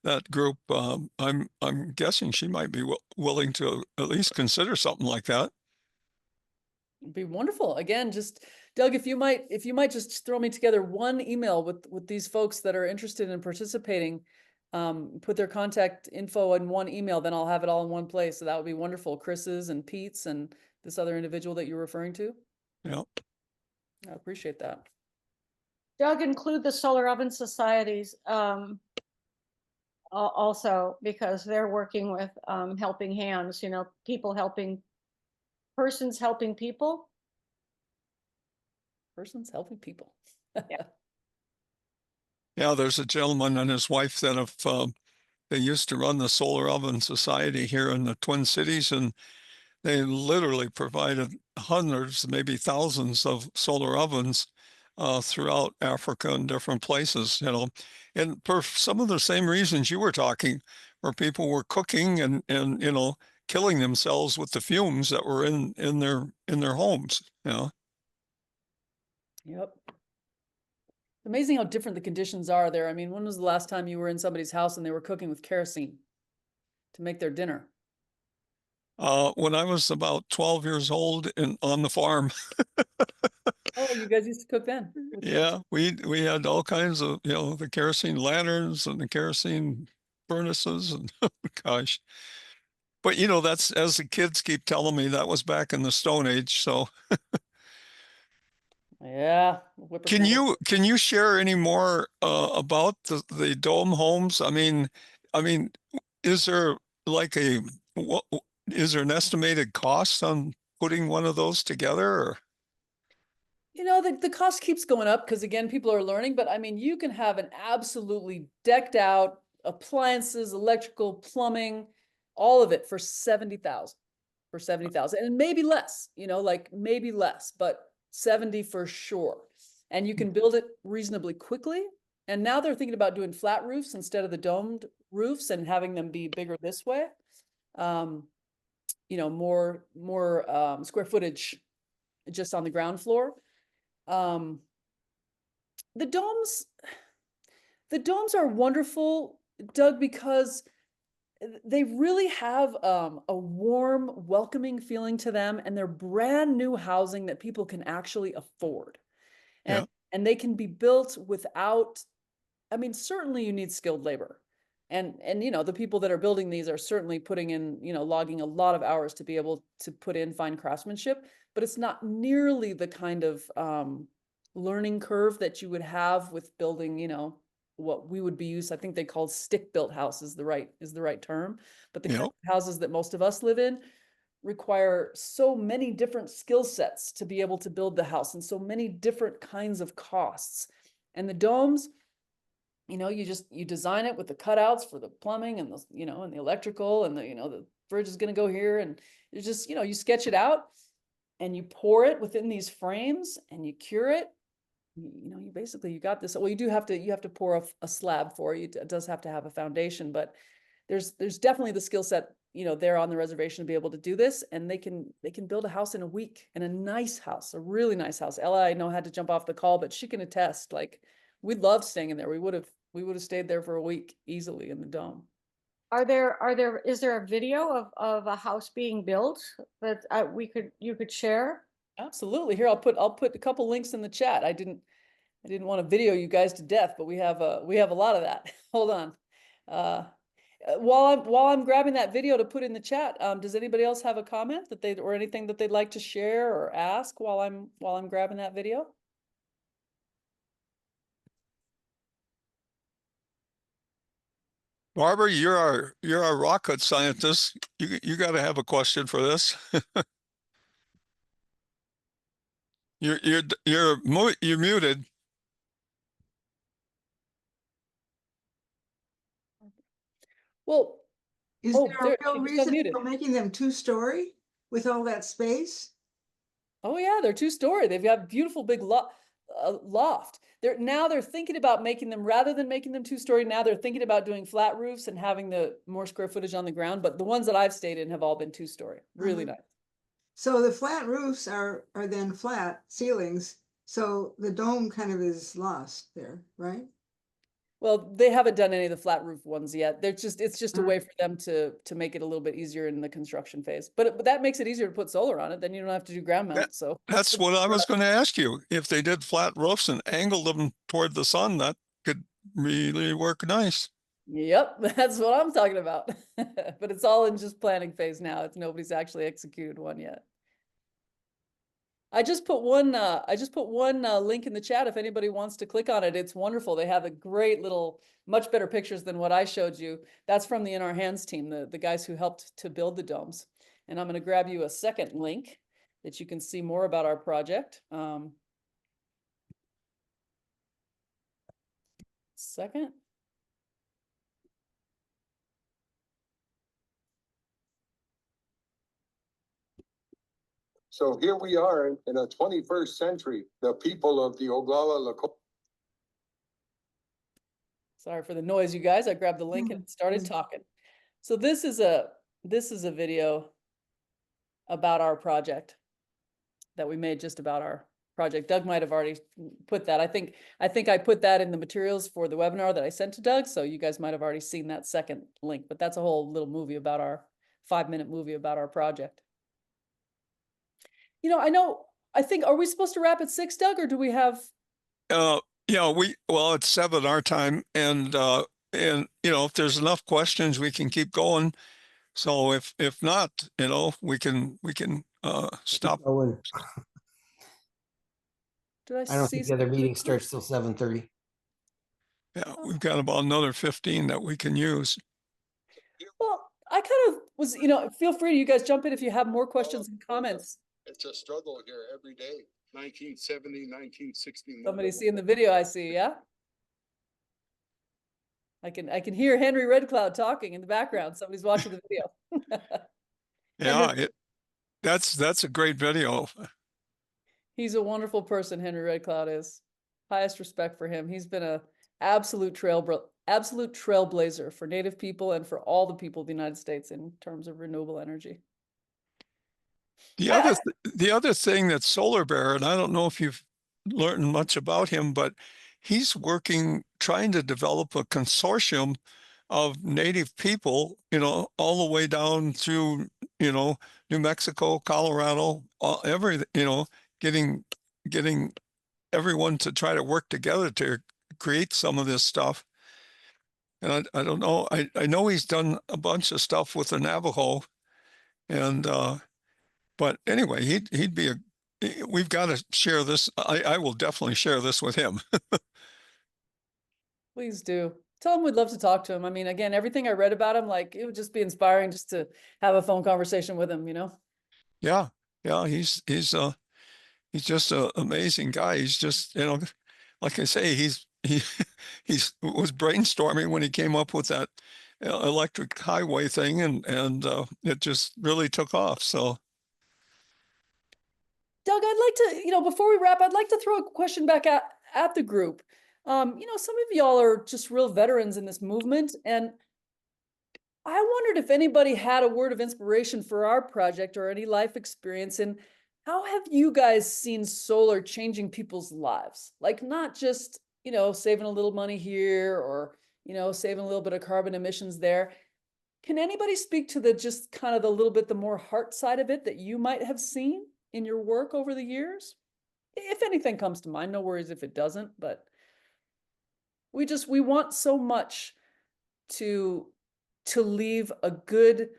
that group. I'm guessing she might be willing to at least consider something like that. It'd be wonderful. Again, just Doug, if you might just throw me together one email with these folks that are interested in participating, put their contact info in one email, then I'll have it all in one place. So that would be wonderful. Chris's and Pete's and this other individual that you're referring to. Yeah. I appreciate that. Doug, include the Solar Oven Societies also, because they're working with helping hands, people helping, persons helping people. Persons helping people. Yeah, there's a gentleman and his wife that have they used to run the Solar Oven Society here in the Twin Cities, and they literally provided hundreds, maybe thousands of solar ovens throughout Africa and different places, and for some of the same reasons you were talking, where people were cooking and killing themselves with the fumes that were in their homes. Yep. Amazing how different the conditions are there. I mean, when was the last time you were in somebody's house and they were cooking with kerosene to make their dinner? When I was about 12 years old and on the farm. Oh, you guys used to cook then? Yeah, we had all kinds of, the kerosene lanterns and the kerosene furnaces and gosh. But that's, as the kids keep telling me, that was back in the Stone Age. So Yeah. can you share any more about the dome homes? I mean, is there like is there an estimated cost on putting one of those together? Or? The cost keeps going up because, again, people are learning. But I mean, you can have an absolutely decked out appliances, electrical, plumbing, all of it for $70,000. For $70,000, and maybe less. Maybe less, but 70 for sure. And you can build it reasonably quickly. And now they're thinking about doing flat roofs instead of the domed roofs and having them be bigger this way. More square footage just on the ground floor. The domes are wonderful, Doug, because they really have a warm, welcoming feeling to them, and they're brand new housing that people can actually afford. And they can be built without, I mean, certainly you need skilled labor. And the people that are building these are certainly putting in, logging a lot of hours to be able to put in fine craftsmanship, but it's not nearly the kind of learning curve that you would have with building, what we would be used. I think they call stick-built houses is the right term, but the kind of houses that most of us live in require so many different skill sets to be able to build the house, and so many different kinds of costs. And the domes, you design it with the cutouts for the plumbing and the and the electrical, and the fridge is going to go here, and it's just you sketch it out and you pour it within these frames and you cure it. You basically, you got this. Well, you have to pour a slab for it. It does have to have a foundation, but there's definitely the skill set, there on the reservation to be able to do this. And they can build a house in a week, and a nice house, a really nice house. Ella, I know, had to jump off the call, but she can attest, like, we loved staying in there. We would have stayed there for a week easily in the dome. Is there a video of a house being built that you could share? Absolutely. Here, I'll put a couple links in the chat. I didn't want to video you guys to death, but we have a lot of that. Hold on. while I'm grabbing that video to put in the chat, does anybody else have a comment that they or anything that they'd like to share or ask while I'm grabbing that video? Barbara, you're our rocket scientist. You got to have a question for this. You're muted. Well, Is oh, there a there, real she just reason unmuted. for making them two-story with all that space? Oh yeah, they're two-story. They've got beautiful big loft. They're thinking about making them, rather than making them two-story, now they're thinking about doing flat roofs and having the more square footage on the ground. But the ones that I've stayed in have all been two-story. Really nice. So the flat roofs are then flat ceilings, so the dome kind of is lost there, right? Well, they haven't done any of the flat roof ones yet. It's just a way for them to make it a little bit easier in the construction phase. But that makes it easier to put solar on it. Then you don't have to do ground mount. So That's what I was going to ask you. If they did flat roofs and angled them toward the sun, that could really work nice. Yep, that's what I'm talking about. But it's all in just planning phase now. Nobody's actually executed one yet. I just put one link in the chat if anybody wants to click on it. It's wonderful. They have a great little, much better pictures than what I showed you. That's from the In Our Hands team, the guys who helped to build the domes. And I'm going to grab you a second link that you can see more about our project. Second. So here we are in the 21st century, the people of the Oglala Lakota. Sorry for the noise, you guys. I grabbed the link and started talking. So this is a video about our project that we made, just about our project. Doug might have already put that. I think I put that in the materials for the webinar that I sent to Doug. So you guys might have already seen that second link, but that's a whole little movie about our 5-minute movie about our project. I think, are we supposed to wrap at 6, Doug, or do we have? Yeah, it's 7 our time, and if there's enough questions, we can keep going. So if not, we can stop. Did I don't think the other meeting starts till 7:30. Yeah, we've got about another 15 that we can use. Well, I kind of was, feel free to you guys jump in if you have more questions and comments. It's a struggle here every day. 1970, 1960. Somebody seeing the video, I see, yeah? I can hear Henry Red Cloud talking in the background. Somebody's watching the video. Yeah, that's a great video. He's a wonderful person, Henry Red Cloud is. Highest respect for him. He's been a absolute trailblazer for Native people and for all the people of the United States in terms of renewable energy. The other thing that Solar Bear, and I don't know if you've learned much about him, but he's trying to develop a consortium of Native people, all the way down through, New Mexico, Colorado, getting everyone to try to work together to create some of this stuff. And I don't know, I know he's done a bunch of stuff with the Navajo, and but anyway, he'd be we've got to share this. I will definitely share this with him. Please do. Tell him we'd love to talk to him. I mean, again, everything I read about him, like, it would just be inspiring just to have a phone conversation with him, Yeah. He's just an amazing guy. He's just, like I say, he was brainstorming when he came up with that electric highway thing, and it just really took off. So, Doug, I'd like to, before we wrap, I'd like to throw a question back at the group. Some of y'all are just real veterans in this movement, and I wondered if anybody had a word of inspiration for our project or any life experience, and how have you guys seen solar changing people's lives? Like, not just, saving a little money here or, saving a little bit of carbon emissions there. Can anybody speak to just kind of the little bit, the more heart side of it that you might have seen in your work over the years? If anything comes to mind, no worries if it doesn't, but we want so much to to leave a good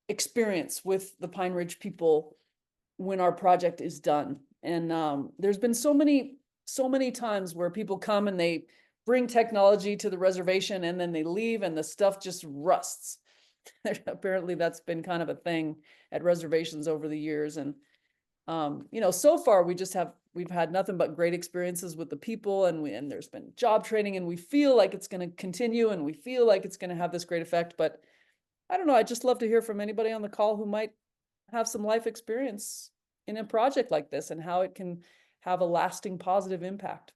experience with the Pine Ridge people when our project is done. And there's been so many times where people come and they bring technology to the reservation and then they leave and the stuff just rusts. Apparently that's been kind of a thing at reservations over the years. And so far we've had nothing but great experiences with the people, and there's been job training, and we feel like it's going to continue, and we feel like it's going to have this great effect. But I don't know, I'd just love to hear from anybody on the call who might have some life experience in a project like this and how it can have a lasting positive impact.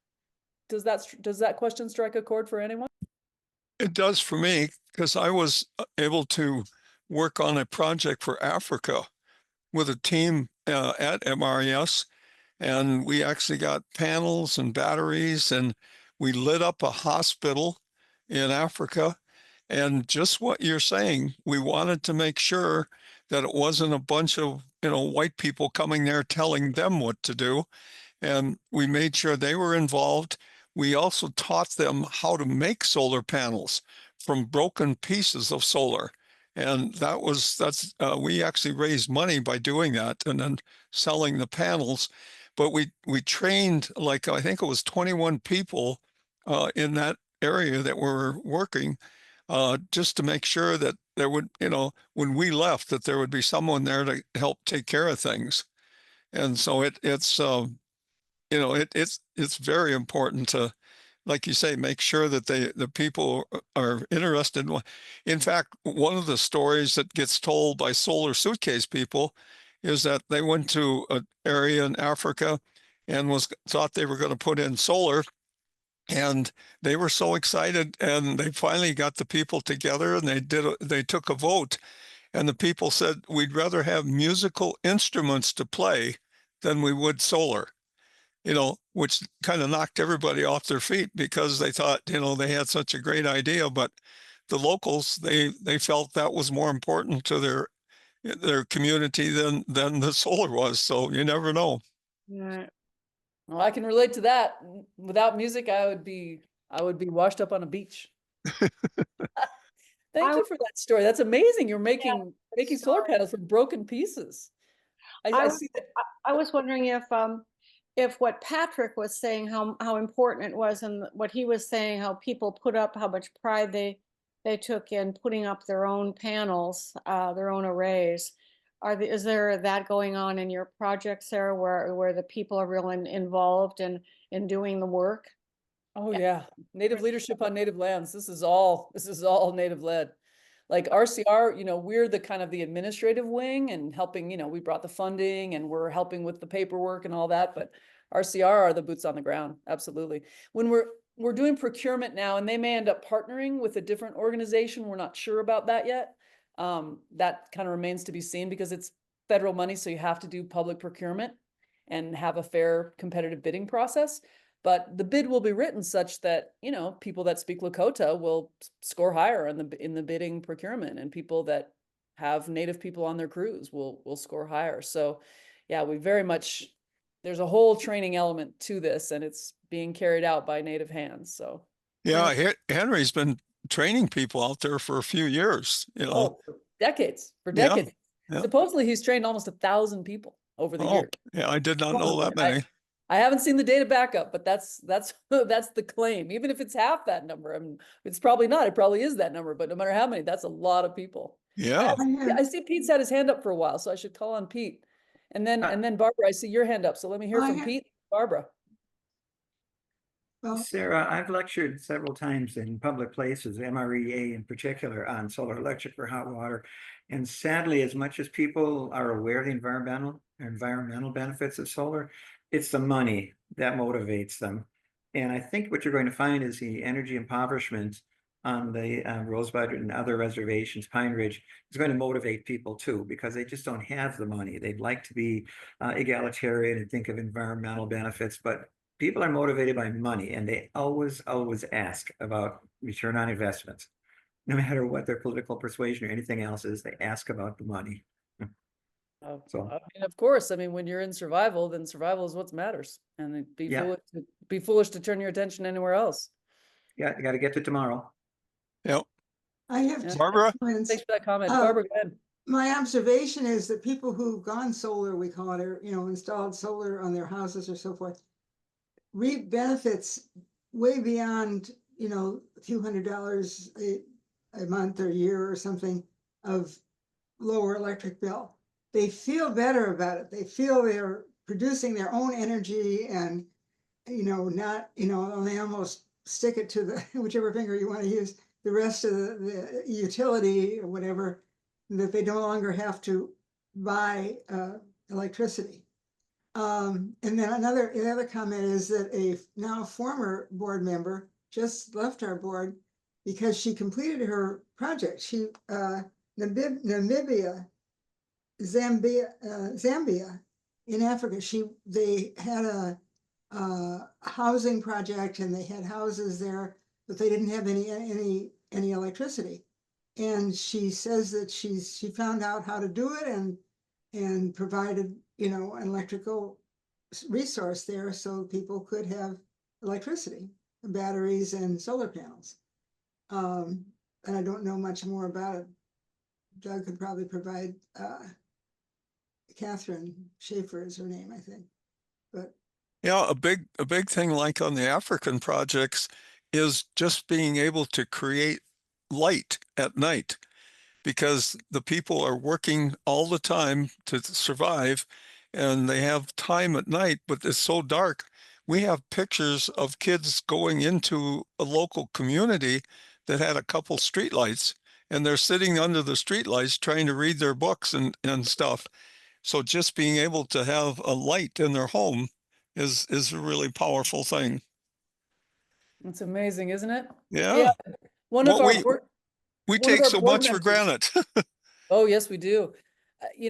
Does that question strike a chord for anyone? It does for me, because I was able to work on a project for Africa with a team at MRES, and we actually got panels and batteries, and we lit up a hospital in Africa. And just what you're saying, we wanted to make sure that it wasn't a bunch of white people coming there telling them what to do, and we made sure they were involved. We also taught them how to make solar panels from broken pieces of solar. And we actually raised money by doing that and then selling the panels. But we trained, like, I think it was 21 people in that area that were working, just to make sure that there would, when we left, that there would be someone there to help take care of things. And so it's very important to, like you say, make sure that the people are interested. In fact, one of the stories that gets told by solar suitcase people is that they went to an area in Africa and thought they were going to put in solar, and they were so excited, and they finally got the people together, and they took a vote, and the people said, we'd rather have musical instruments to play than we would solar. Which kind of knocked everybody off their feet, because they thought, they had such a great idea, but the locals, they felt that was more important to their community than the solar was. So you never know. Right. Well, I can relate to that. Without music, I would be washed up on a beach. Thank you for that story. That's amazing. You're making solar panels from broken pieces. I see that. I was wondering if what Patrick was saying, how important it was, and what he was saying, how people put up, how much pride they took in putting up their own panels, their own arrays. Is there that going on in your project, Sarah, where the people are really involved in doing the work? Oh yeah, Native leadership on native lands. This is all native led. Like RCR, we're the kind of the administrative wing and helping, we brought the funding and we're helping with the paperwork and all that, but RCR are the boots on the ground. Absolutely. When we're doing procurement now, and they may end up partnering with a different organization, we're not sure about that yet. That kind of remains to be seen, because it's federal money, so you have to do public procurement and have a fair competitive bidding process. But the bid will be written such that, people that speak Lakota will score higher in the bidding procurement, and people that have Native people on their crews will score higher. So yeah, there's a whole training element to this, and it's being carried out by Native hands. So yeah, Henry's been training people out there for a few years, for decades. Yeah. Supposedly he's trained almost 1,000 people over the years. Yeah, I did not know that many. I haven't seen the data backup, but that's the claim. Even if it's half that number, it's probably not. It probably is that number, but no matter how many, that's a lot of people. Yeah. I see Pete's had his hand up for a while, so I should call on Pete. And then Barbara, I see your hand up. So let me hear from Pete, Barbara. Well, Sarah, I've lectured several times in public places, MREA in particular, on solar electric for hot water. And sadly, as much as people are aware of the environmental benefits of solar, it's the money that motivates them. And I think what you're going to find is the energy impoverishment on the Rosebud and other reservations, Pine Ridge, is going to motivate people too, because they just don't have the money. They'd like to be egalitarian and think of environmental benefits, but people are motivated by money, and they always ask about return on investment. No matter what their political persuasion or anything else is, they ask about the money. So of course, when you're in survival, then survival is what matters, and it'd be foolish to turn your attention anywhere else. Yeah, you got to get to tomorrow. Yep. I have Yeah. two Barbara? comments. Thanks for that comment. Oh. Barbara, go ahead. My observation is that people who've gone solar, we call it, or, installed solar on their houses or so forth, reap benefits way beyond, a few $100s a month or year or something of lower electric bill. They feel better about it. They feel they're producing their own energy and, not, and they almost stick it to the, whichever finger you want to use, the rest of the utility or whatever, that they no longer have to buy electricity. And then the other comment is that a now former board member just left our board because she completed her project. She Zambia in Africa. They had a housing project and they had houses there, but they didn't have any electricity. And she says that she found out how to do it and provided, an electrical resource there so people could have electricity, batteries and solar panels. And I don't know much more about it. Doug could probably provide, Catherine Schaefer is her name, I think, but. Yeah, a big thing like on the African projects is just being able to create light at night, because the people are working all the time to survive and they have time at night, but it's so dark. We have pictures of kids going into a local community that had a couple streetlights and they're sitting under the streetlights trying to read their books and stuff. So just being able to have a light in their home is a really powerful thing. It's amazing, isn't it? Yeah. One of Well, our we one of take our so board much for members- granted. Oh, yes, we do.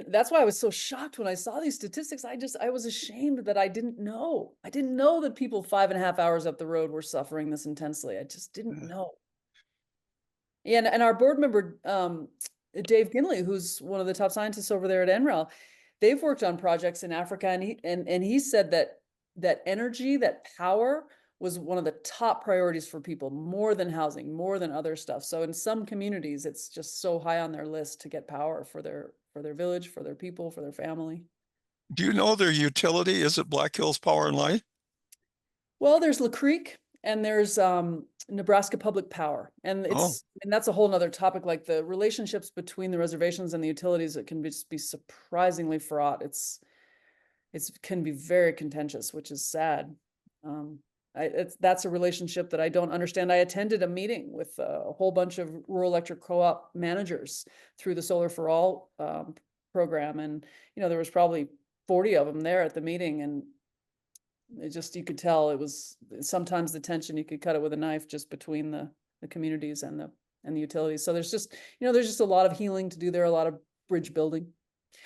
That's why I was so shocked when I saw these statistics. I was ashamed that I didn't know. I didn't know that people 5.5 hours up the road were suffering this intensely. I just didn't know. And our board member, Dave Ginley, who's one of the top scientists over there at NREL, they've worked on projects in Africa, and he said that energy, that power was one of the top priorities for people, more than housing, more than other stuff. So in some communities, it's just so high on their list to get power for their village, for their people, for their family. Do you know their utility? Is it Black Hills Power and Light? Well, there's La Creek and there's Nebraska Public Power. And that's a whole nother topic, like the relationships between the reservations and the utilities. It can just be surprisingly fraught. It can be very contentious, which is sad. That's a relationship that I don't understand. I attended a meeting with a whole bunch of rural electric co-op managers through the Solar for All program. And, there was probably 40 of them there at the meeting. And you could tell it was sometimes the tension, you could cut it with a knife just between the communities and the utilities. So there's just a lot of healing to do there, a lot of bridge building.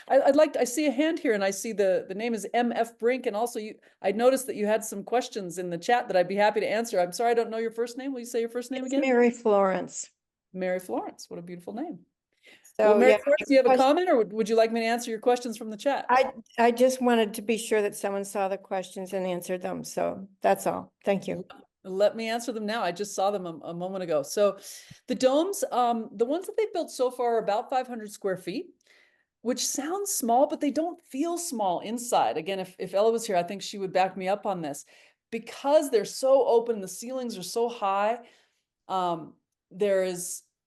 I see a hand here and I see the name is MF Brink. And also I noticed that you had some questions in the chat that I'd be happy to answer. I'm sorry, I don't know your first name. Will you say your first name again? Mary Florence. Mary Florence. What a beautiful name. So, Mary yeah, Florence, do you have a comment or would you like me to answer your questions from the chat? I just wanted to be sure that someone saw the questions and answered them. So that's all. Thank you. Let me answer them now. I just saw them a moment ago. So the domes, the ones that they've built so far are about 500 square feet, which sounds small, but they don't feel small inside. Again, if Ella was here, I think she would back me up on this. Because they're so open, the ceilings are so high,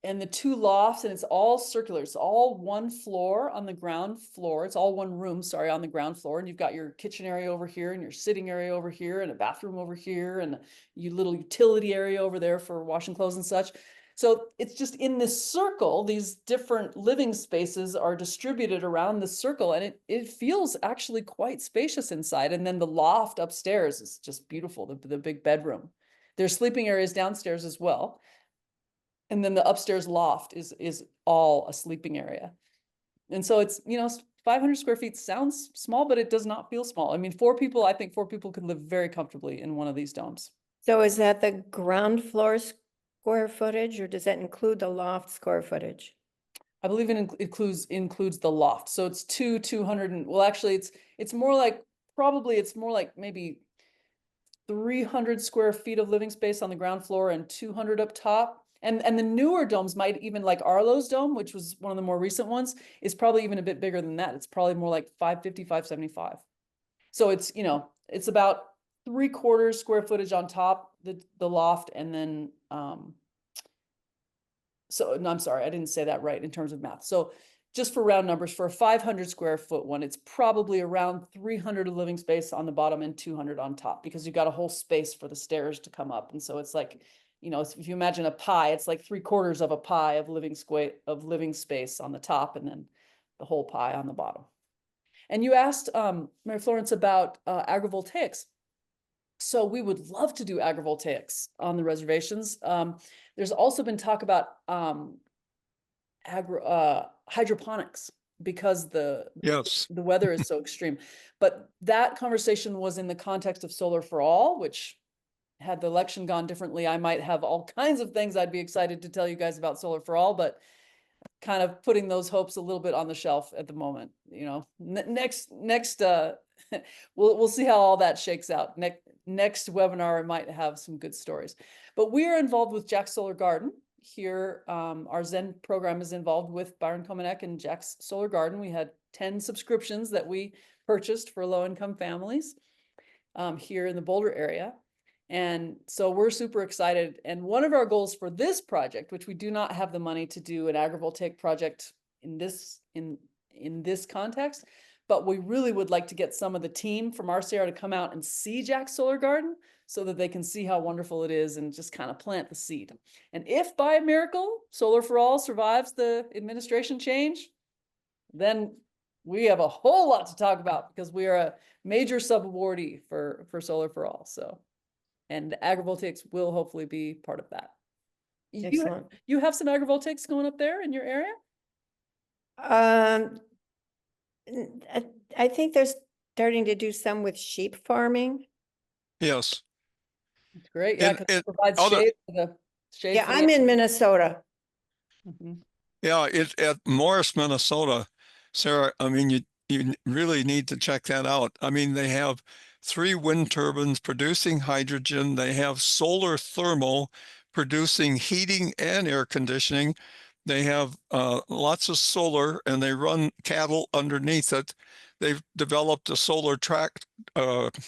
and the two lofts, and it's all circular. It's all one floor on the ground floor. It's all one room, sorry, on the ground floor. And you've got your kitchen area over here and your sitting area over here and a bathroom over here and your little utility area over there for washing clothes and such. So it's just in this circle, these different living spaces are distributed around the circle, and it feels actually quite spacious inside. And then the loft upstairs is just beautiful, the big bedroom. There's sleeping areas downstairs as well. And then the upstairs loft is all a sleeping area. And so it's, 500 square feet sounds small, but it does not feel small. I mean, I think four people could live very comfortably in one of these domes. So is that the ground floor square footage, or does that include the loft square footage? I believe it includes the loft. So it's 200 well, actually it's more like maybe 300 square feet of living space on the ground floor and 200 up top. And the newer domes might even, like Arlo's dome, which was one of the more recent ones, is probably even a bit bigger than that. It's probably more like 550, 575. So it's, you know, it's about 3/4 square footage on top, the loft, and then, so, no, I'm sorry, I didn't say that right in terms of math. So just for round numbers, for a 500 square foot one, it's probably around 300 of living space on the bottom and 200 on top, because you got a whole space for the stairs to come up. And so it's like, you know, if you imagine a pie, it's like 3/4 of a pie of living space on the top, and then the whole pie on the bottom. And you asked, Mary Florence, about agrivoltaics. So we would love to do agrivoltaics on the reservations. There's also been talk about hydroponics, because Yes. the weather is so extreme. But that conversation was in the context of Solar for All, which, had the election gone differently, I might have all kinds of things I'd be excited to tell you guys about Solar for All, but kind of putting those hopes a little bit on the shelf at the moment. You know, next we'll see how all that shakes out. Next webinar, I might have some good stories. But we are involved with Jack's Solar Garden here. Our Zen program is involved with Byron Komanek and Jack's Solar Garden. We had 10 subscriptions that we purchased for low-income families here in the Boulder area. And so we're super excited. And one of our goals for this project, which we do not have the money to do an agrivoltaic project in this context, but we really would like to get some of the team from RCR to come out and see Jack's Solar Garden, so that they can see how wonderful it is and just kind of plant the seed. And if by miracle Solar for All survives the administration change, then we have a whole lot to talk about, because we are a major sub-awardee for Solar for All. So, and agrivoltaics will hopefully be part of that. Excellent. You have some agrivoltaics going up there in your area? I think they're starting to do some with sheep farming. Yes. That's great. Yeah, because it provides other- shade for the shade. Yeah, for the- I'm in Minnesota. Mhm. Yeah, at Morris, Minnesota, Sarah, I mean, you really need to check that out. I mean, they have 3 wind turbines producing hydrogen. They have solar thermal producing heating and air conditioning. They have lots of solar, and they run cattle underneath it. They've developed a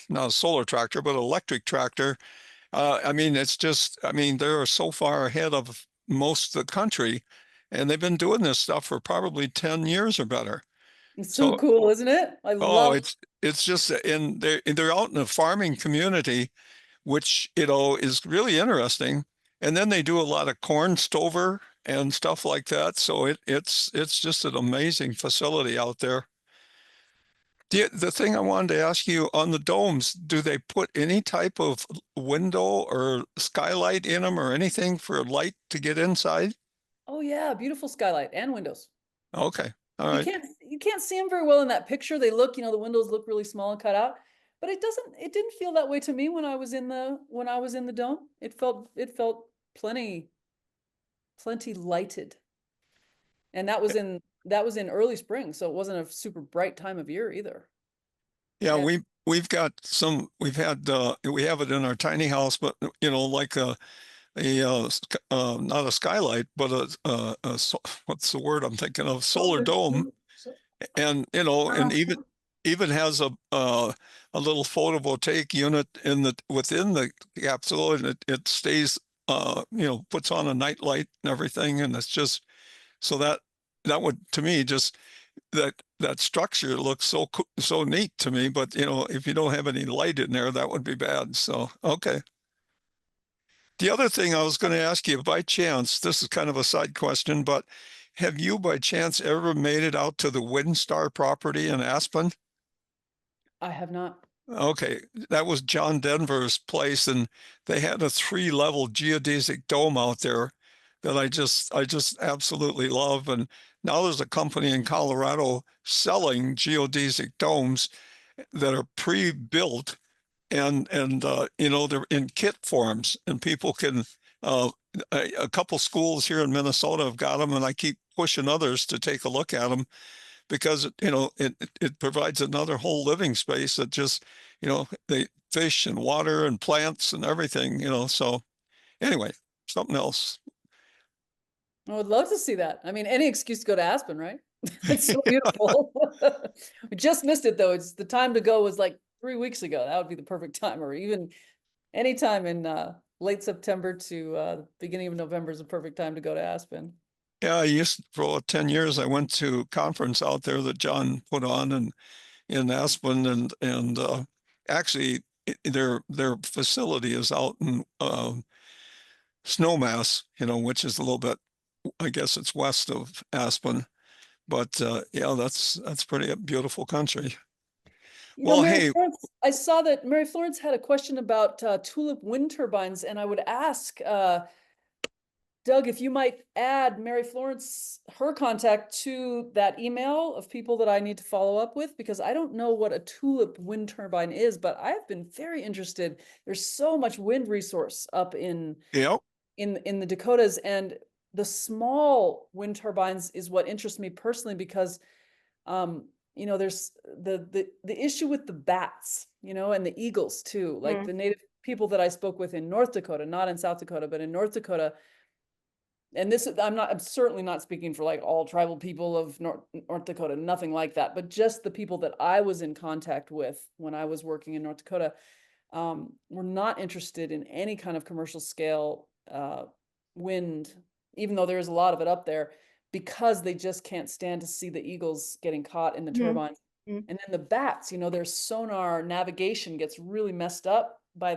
not a solar tractor, but electric tractor. I mean, it's just, I mean, they're so far ahead of most of the country, and they've been doing this stuff for probably 10 years or better. It's so cool, isn't it? I love it's just, and they're out in the farming community, which, you know, is really interesting. And then they do a lot of corn stover and stuff like that. So it's just an amazing facility out there. The thing I wanted to ask you on the domes, do they put any type of window or skylight in them or anything for light to get inside? Oh yeah, beautiful skylight and windows. Okay. All right. You can't see them very well in that picture. They look, you know, the windows look really small and cut out, but it didn't feel that way to me when I was in the dome. It felt plenty lighted. And that was in early spring, so it wasn't a super bright time of year either. Yeah, Yeah. we have it in our tiny house, but you know, like not a skylight, but what's the word I'm thinking of? Solar dome. And you know, and even has a little photovoltaic unit within the capsule, and it stays you know, puts on a night light and everything, and it's just so that would, to me, just that structure looks so neat to me. But you know, if you don't have any light in there, that would be bad. So okay. The other thing I was going to ask you, by chance, this is kind of a side question, but have you by chance ever made it out to the Windstar property in Aspen? I have not. Okay, that was John Denver's place, and they had a 3-level geodesic dome out there that I just absolutely love. And now there's a company in Colorado selling geodesic domes that are pre-built, and you know, they're in kit forms, and people can a couple schools here in Minnesota have got them, and I keep pushing others to take a look at them, because you know, it provides another whole living space that just, you know, they fish and water and plants and everything, you know. So anyway, something else. I would love to see that. I mean, any excuse to go to Aspen, right? It's so beautiful. We just missed it though. It's the time to go was like 3 weeks ago. That would be the perfect time, or even any time in late September to the beginning of November is a perfect time to go to Aspen. Yeah, I used for 10 years. I went to a conference out there that John put on and in Aspen, and actually their facility is out in Snowmass, which is a little bit, I guess it's west of Aspen. But yeah, that's pretty beautiful country. Well, Mary hey, Florence, I saw that Mary Florence had a question about tulip wind turbines, and I would ask Doug if you might add Mary Florence, her contact to that email of people that I need to follow up with, because I don't know what a tulip wind turbine is, but I've been very interested. There's so much wind resource up in yeah, in the Dakotas, and the small wind turbines is what interests me personally, because there's the issue with the bats, and the eagles too. Like the native people that I spoke with in North Dakota, not in South Dakota, but in North Dakota. And this, I'm certainly not speaking for like all tribal people of North Dakota, nothing like that, but just the people that I was in contact with when I was working in North Dakota, were not interested in any kind of commercial scale wind, even though there is a lot of it up there, because they just can't stand to see the eagles getting caught in the turbines. And then the bats, their sonar navigation gets really messed up by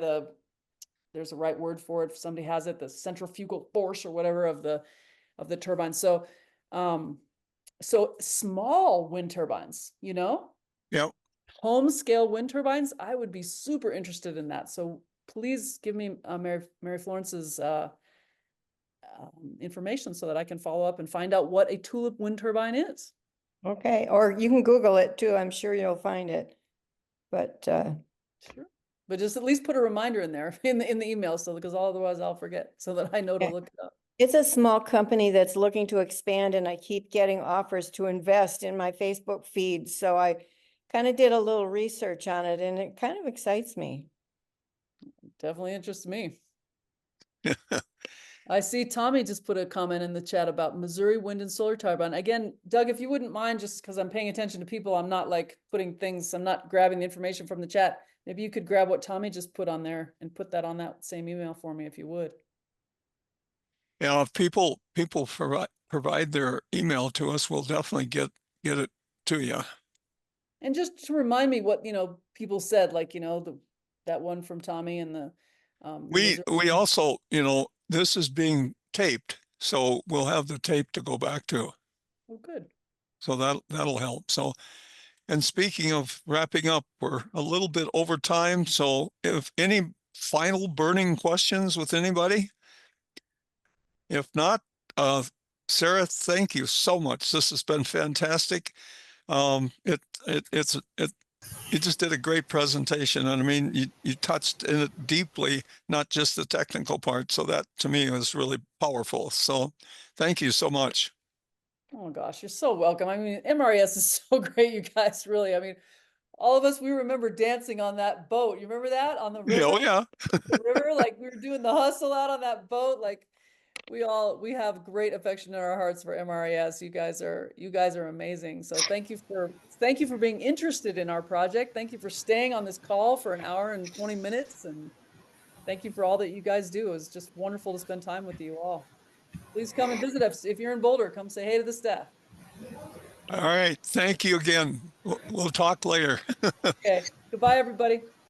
there's a right word for it if somebody has it, the centrifugal force or whatever of the turbine. So so small wind turbines, yeah. home scale wind turbines, I would be super interested in that. So please give me Mary Florence's information so that I can follow up and find out what a tulip wind turbine is. Okay, or you can Google it too. I'm sure you'll find it. But Sure. But just at least put a reminder in there in the email, so because otherwise I'll forget, so that I know to look it up. it's a small company that's looking to expand, and I keep getting offers to invest in my Facebook feed. So I kind of did a little research on it, and it kind of excites me. Definitely interests me. I see Tommy just put a comment in the chat about Missouri wind and solar turbine. Again, Doug, if you wouldn't mind, just because I'm paying attention to people, I'm not like putting things, I'm not grabbing the information from the chat. Maybe you could grab what Tommy just put on there and put that on that same email for me, if you would. Yeah, if people provide their email to us, we'll definitely get it to you. And just to remind me what, people said, like, that one from Tommy and the We also, this is being taped, so we'll have the tape to go back to. Oh, good. So that'll help. So, and speaking of wrapping up, we're a little bit over time. So if any final burning questions with anybody? If not, Sarah, thank you so much. This has been fantastic. You just did a great presentation, and I mean, you touched in it deeply, not just the technical part. So that to me was really powerful. So thank you so much. Oh gosh, you're so welcome. I mean, MRES is so great, you guys, really. I mean, all of us, we remember dancing on that boat. You remember that on the river? Oh yeah. The river, like we were doing the hustle out on that boat. Like we have great affection in our hearts for MRES. You guys are amazing. So thank you for being interested in our project. Thank you for staying on this call for an hour and 20 minutes. And thank you for all that you guys do. It was just wonderful to spend time with you all. Please come and visit us. If you're in Boulder, come say hey to the staff. All right. Thank you again. We'll talk later. Okay. Goodbye, everybody.